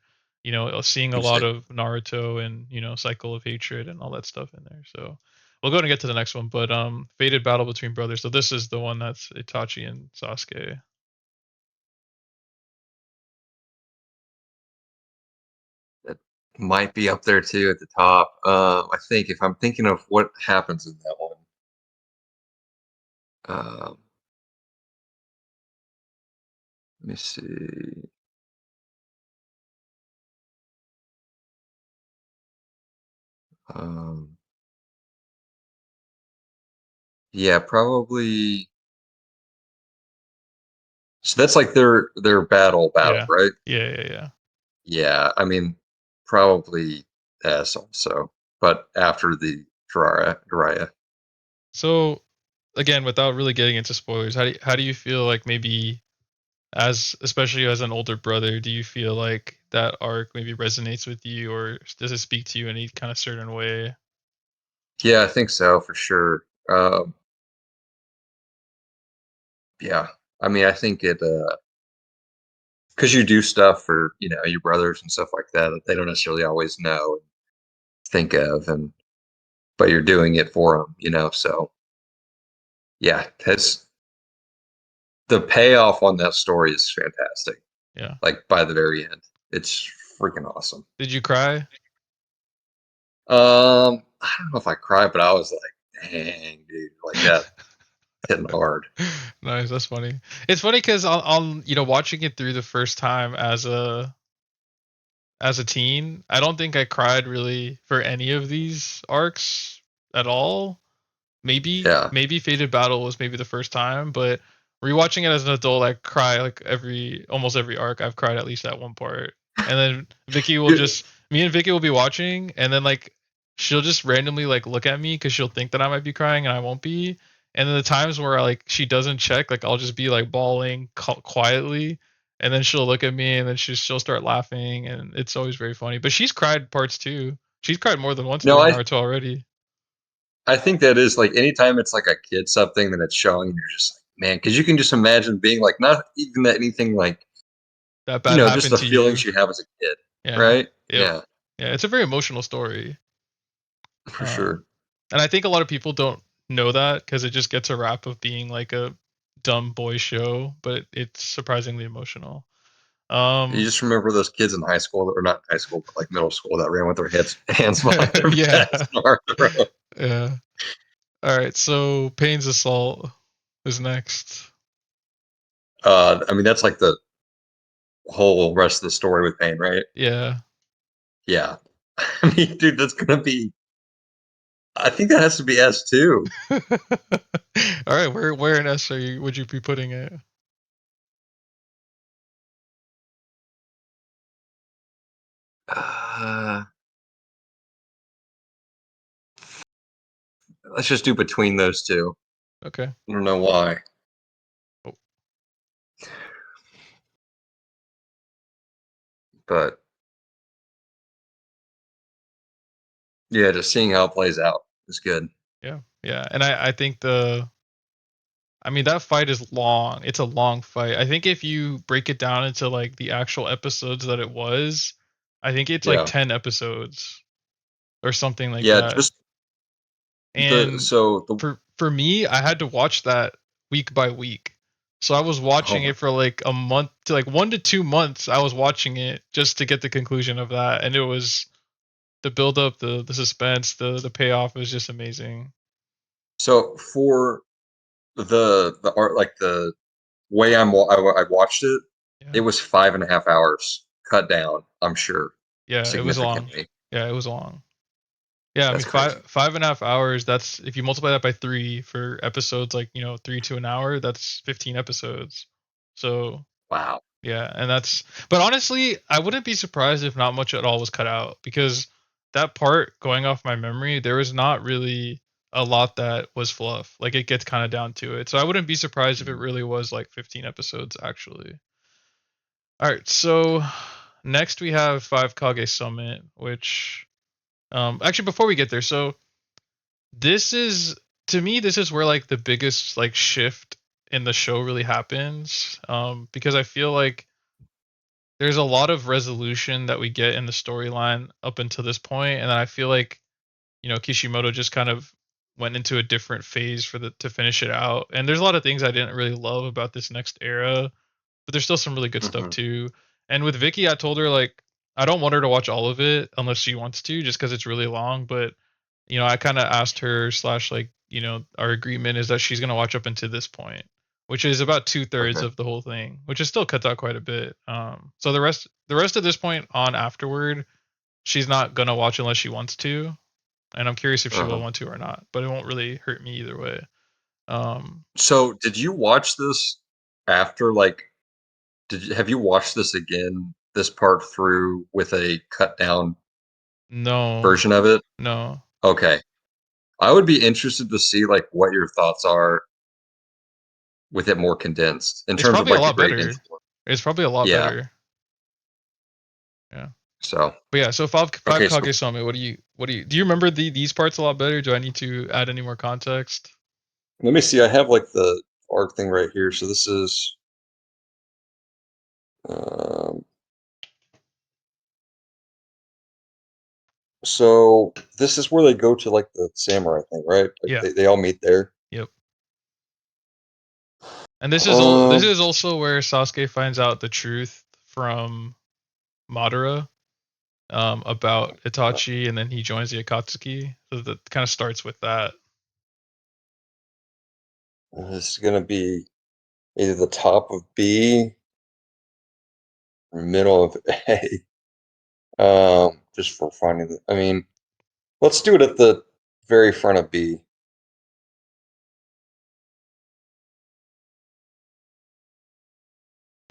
seeing a lot Interesting. of Naruto and cycle of hatred and all that stuff in there. So we'll go and get to the next one. But fated battle between brothers. So this is the one that's Itachi and Sasuke. That might be up there too at the top. I think if I'm thinking of what happens in that one, um, let me see. Um, yeah, probably. So that's like their battle, Yeah, right? yeah, yeah, yeah. Yeah, I mean, probably S also, but after the Jiraiya. So again, without really getting into spoilers, how do you feel like maybe as especially as an older brother, do you feel like that arc maybe resonates with you or does it speak to you in any kind of certain way? Yeah, I think so for sure. Yeah, I mean, I think it because you do stuff for your brothers and stuff like that that they don't necessarily always know and think of, and but you're doing it for them, So yeah, that's the payoff on that story is fantastic. Yeah. Like by the very end, it's freaking awesome. Did you cry? I don't know if I cried, but I was like, dang, dude, like that hitting hard. Nice, that's funny. It's funny because on watching it through the first time as a teen, I don't think I cried really for any of these arcs at all. Yeah. Maybe Fated Battle was maybe the first time, but rewatching it as an adult, I cry like almost every arc. I've cried at least at one part, and then me and Vicky will be watching, and then like she'll just randomly like look at me because she'll think that I might be crying and I won't be. And then the times where like she doesn't check, like I'll just be like bawling quietly, and then she'll look at me and then she'll start laughing, and it's always very funny. But she's cried parts too. She's cried more than once No, through I Naruto already. I think that is like anytime it's like a kid something that it's showing, and you're just like, man, because you can just imagine being like not even that anything like That bad just happened the to you. feelings you have as a kid, Yeah. right? Yep. Yeah, Yeah, it's a very emotional story. for Um, sure. and I think a lot of people don't know that because it just gets a rap of being like a dumb boy show, but it's surprisingly emotional. You Um, just remember those kids in high school, or not high school, but like middle school that ran with their hands behind their yeah, backs and arms around. yeah. All right, so Payne's Assault is next. I mean, that's like the whole rest of the story with Pain, right? Yeah. Yeah. I mean, dude, that's gonna be. I think that has to be S too. All right, where in S would you be putting it? Uh, let's just do between those two. Okay. I don't know why, Oh, but yeah, just seeing how it plays out is good. yeah, yeah. And I think I mean, that fight is long. It's a long fight. I think if you break it down into like the actual episodes that it was, I think it's like Yeah, 10 episodes or something like yeah. that. Just the And so the for me, I had to watch that week by week. So I was oh watching my it for like a month to like 1 to 2 months. I was watching it just to get the conclusion of that, and it was the build up, the suspense, the payoff was just amazing. so for the art like the way I watched it, Yeah. it was 5.5 hours cut down. I'm sure Yeah, it was long. significantly. Yeah, it was long. Yeah, I mean That's crazy. 5.5 hours. That's if you multiply that by three for episodes, like 3 to an hour. That's 15 episodes. So Wow. yeah, and that's. But honestly, I wouldn't be surprised if not much at all was cut out because that part going off my memory, there was not really a lot that was fluff. Like it gets kind of down to it. So I wouldn't be surprised if it Mhm. really was like 15 episodes actually. All right, so next we have Five Kage Summit, which actually before we get there, so this is to me this is where like the biggest like shift in the show really happens because I feel like there's a lot of resolution that we get in the storyline up until this point, and then I feel like Kishimoto just kind of went into a different phase for the to finish it out, and there's a lot of things I didn't really love about this next era, but there's still some really good stuff Mhm. too. And with Vicky, I told her like I don't want her to watch all of it unless she wants to, just because it's really long. But I kind of asked her slash like our agreement is that she's gonna watch up until this point, which is about 2/3 Okay. of the whole thing, which is still cuts out quite a bit. So the rest of this point on afterward, she's not gonna watch unless she wants to, and I'm curious if she will Uh-huh. want to or not. But it won't really hurt me either way. Um, So, did you watch this after have you watched this again, this part through with a cut down no, version of it? no, Okay. I would be interested to see like what your thoughts are with it more condensed in it's terms of probably a like the lot great better. influence. It's probably a lot Yeah. better. Yeah. So, But yeah, so five okay, so Kage Summit. Do you remember these parts a lot better? Do I need to add any more context? let me see. I have like the arc thing right here. So this is um So this is where they go to like the samurai thing, right? Like Yeah. they all meet there. Yep. And this Um, is also where Sasuke finds out the truth from Madara about Itachi, and then he joins the Akatsuki. So that kind of starts with that. this is gonna be either the top of B or middle of A. Just for finding the, I mean, let's do it at the very front of B.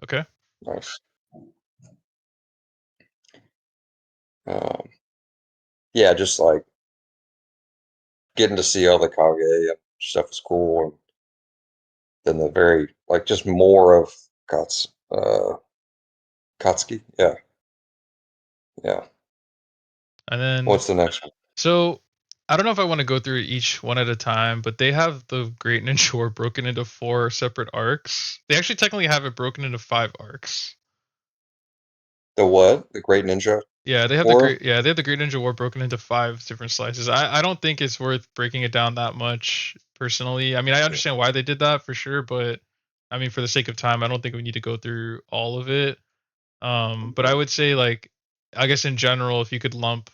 Okay. Nice. Um, yeah, just like getting to see all the Kage stuff is cool, and then the very like just more of Katsuki. Yeah, yeah. And then What's the next one? so I don't know if I want to go through each one at a time, but they have the Great Ninja War broken into 4 separate arcs. They actually technically have it broken into 5 arcs. The what? The Great Ninja War? They have the Great Ninja War broken into 5 different slices. I don't think it's worth breaking it down that much personally. I mean, I understand why they did that for sure, but I mean, for the sake of time, I don't think we need to go through all of it. But I would say like, I guess in general, if you could lump,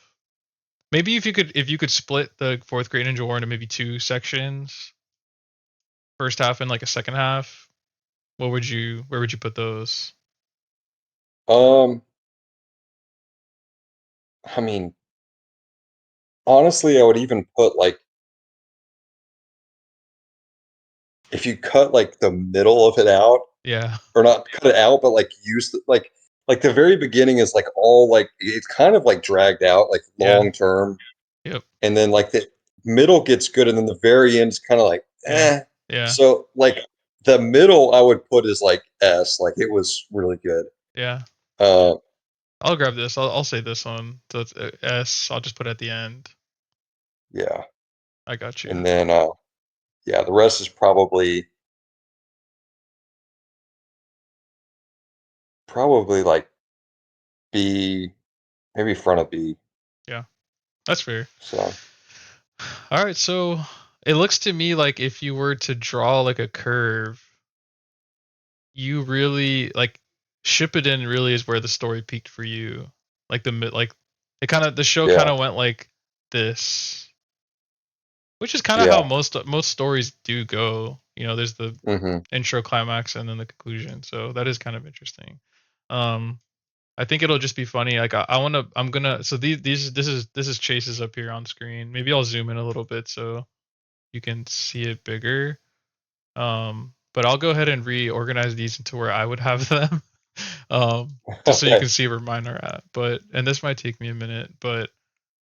maybe if you could split the fourth Great Ninja War into maybe 2 sections, first half and like a second half, where would you put those? Um, I mean, honestly, I would even put like if you cut like the middle of it out, Yeah, or not cut it out, but like use like the very beginning is like all like it's kind of like dragged out, like yeah, long term, yep, and then like the middle gets good, and then the very end is kind of like yeah, eh. yeah, So like the middle, I would put as like S, like it was really good. yeah. Uh, I'll grab this. I'll say this one. So it's S. I'll just put it at the end. yeah, I got you. and then yeah, the rest is probably like B, maybe front of B. Yeah, that's fair. So All right, so it looks to me like if you were to draw like a curve, you really like Shippuden really is where the story peaked for you. Like the show kind yeah, of went like this, which is kind of how yeah, most stories do go. You know, there's the hmm intro, climax, and then the conclusion. So that is kind of interesting. Um, I think it'll just be funny. Like I'm gonna. So this is Chase's up here on screen. Maybe I'll zoom in a little bit so you can see it bigger. But I'll go ahead and reorganize these into where I would have them. Just so you okay. can see where mine are at. But and this might take me a minute, but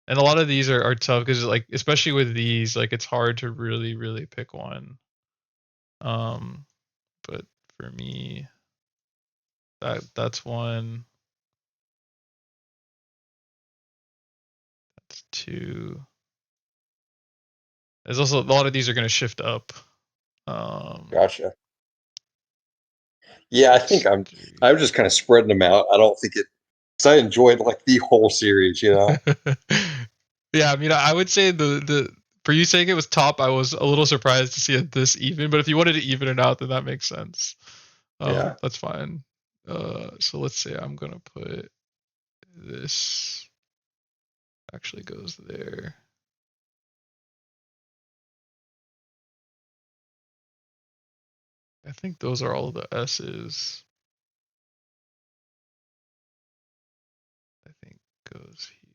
and a lot of these are tough because like especially with these, like it's hard to really pick one. Um, but for me, that's one, that's two. There's also a lot of these are gonna shift up. Um, Gotcha. Yeah, I think that's I'm three. just kind of spreading them out. I don't think it because I enjoyed like the whole series, you know? Yeah, I mean, I would say the for you saying it was top, I was a little surprised to see it this even. But if you wanted to even it out, then that makes sense. Yeah. That's fine. So let's say I'm gonna put this actually goes there. I think those are all the S's. I think goes here.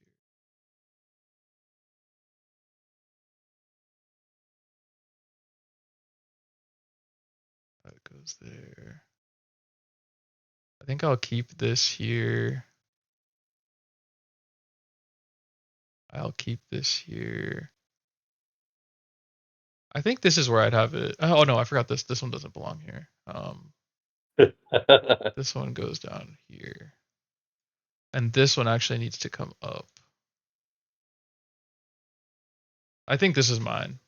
That goes there. I think I'll keep this here. I'll keep this here. I think this is where I'd have it. Oh no, I forgot this. This one doesn't belong here. This one goes down here. And this one actually needs to come up. I think this is mine.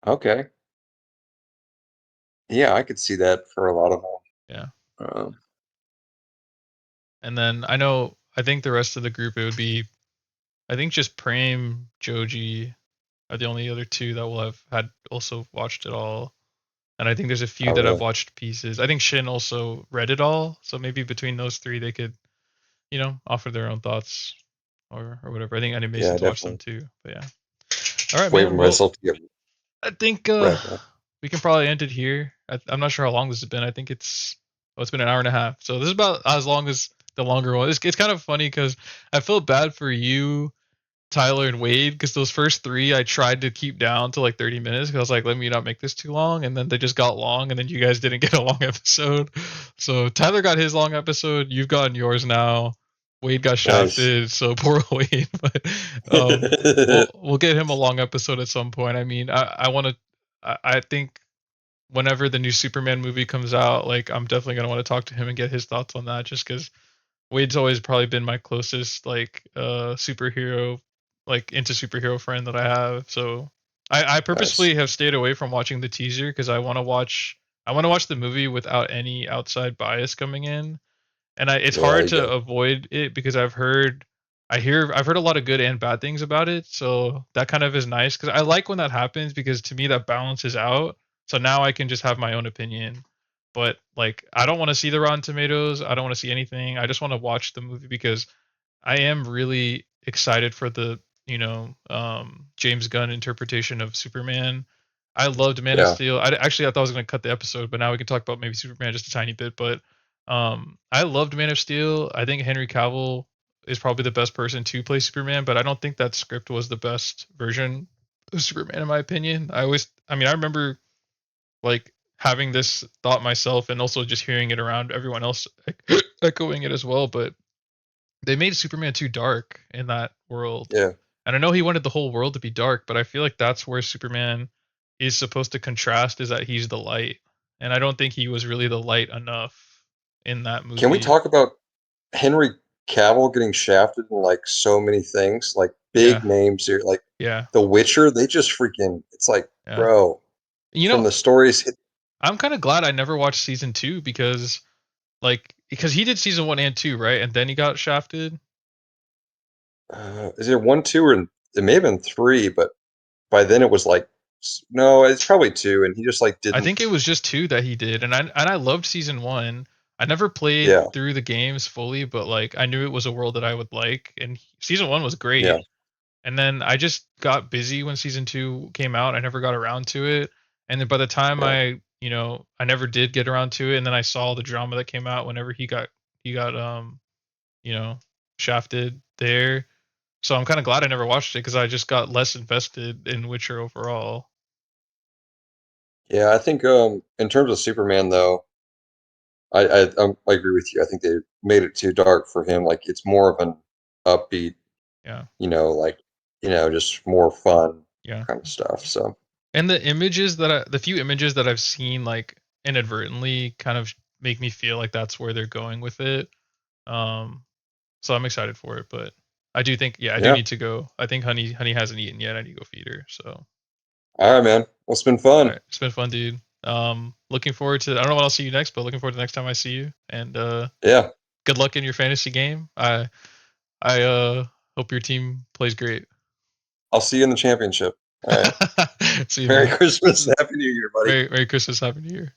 Okay. Yeah, I could see that for a lot of Yeah. them. And then I know I think the rest of the group it would be I think just Prem, Joji are the only other two that will have had also watched it all. And I think there's a few Oh, that have really? watched pieces. I think Shin also read it all, so maybe between those three they could, offer their own thoughts or whatever. I think Yeah, animations watch them definitely. too. But yeah. All right, Waiting man. for Well, myself to get I think read, man. we can probably end it here. I'm not sure how long this has been. I think it's been an hour and a half. So this is about as long as the longer one. It's kind of funny because I feel bad for you, Tyler, and Wade, because those first three I tried to keep down to like 30 minutes because I was like, let me not make this too long, and then they just got long, and then you guys didn't get a long episode. So Tyler got his long episode. You've gotten yours now. Wade got Nice. shafted, so poor Wade. But we'll get him a long episode at some point. I mean, I want to. I think whenever the new Superman movie comes out, like I'm definitely gonna want to talk to him and get his thoughts on that, just because Wade's always probably been my closest like superhero, like into superhero friend that I have. So I Nice. purposefully have stayed away from watching the teaser because I want to watch the movie without any outside bias coming in, and it's Yeah, hard you to got. avoid it because I've heard a lot of good and bad things about it. So that kind of is nice because I like when that happens because to me that balances out. So now I can just have my own opinion. But like I don't want to see the Rotten Tomatoes. I don't want to see anything. I just want to watch the movie because I am really excited for the James Gunn interpretation of Superman. I loved Man of Yeah, Steel. I thought I was going to cut the episode, but now we can talk about maybe Superman just a tiny bit. But I loved Man of Steel. I think Henry Cavill is probably the best person to play Superman, but I don't think that script was the best version of Superman in my opinion. I remember like having this thought myself and also just hearing it around everyone else echoing it as well, but they made Superman too dark in that world. yeah, And I know he wanted the whole world to be dark, but I feel like that's where Superman is supposed to contrast is that he's the light. And I don't think he was really the light enough in that can we movie. talk about Henry Cavill getting shafted in like so many things, like big Yeah. names here, like Yeah. The Witcher? They just freaking. It's like, Yeah. bro, You from know, the stories. I'm kind of glad I never watched season 2 because he did season 1 and 2, right? And then he got shafted. Is there one, two, or it may have been three, but by then it was like, no, it's probably two, and he just like I think it didn't. was just 2 that he did, and I loved season 1. I never played Yeah, through the games fully, but like I knew it was a world that I would like, and season 1 was yeah, great. And then I just got busy when season 2 came out. I never got around to it. And then by the time yeah, I never did get around to it, and then I saw the drama that came out whenever he got you know, shafted there. So I'm kind of glad I never watched it because I just got less invested in Witcher overall. yeah. I think in terms of Superman, though, I agree with you. I think they made it too dark for him. Like it's more of an upbeat, Yeah. like just more fun Yeah. kind of stuff. So And the few images that I've seen like inadvertently kind of make me feel like that's where they're going with it. Um, so I'm excited for it, but I do think, yeah, I do yeah. need to go. I think Honey hasn't eaten yet. I need to go feed her. So, All right, man. Well, it's been all fun. right, it's been fun, dude. Looking forward to. I don't know when I'll see you next, but looking forward to the next time I see you. And Yeah, good luck in your fantasy game. I hope your team plays great. I'll see you in the championship. All right. See you, Merry man. Christmas and Happy New Year, buddy. Merry Christmas, Happy New Year.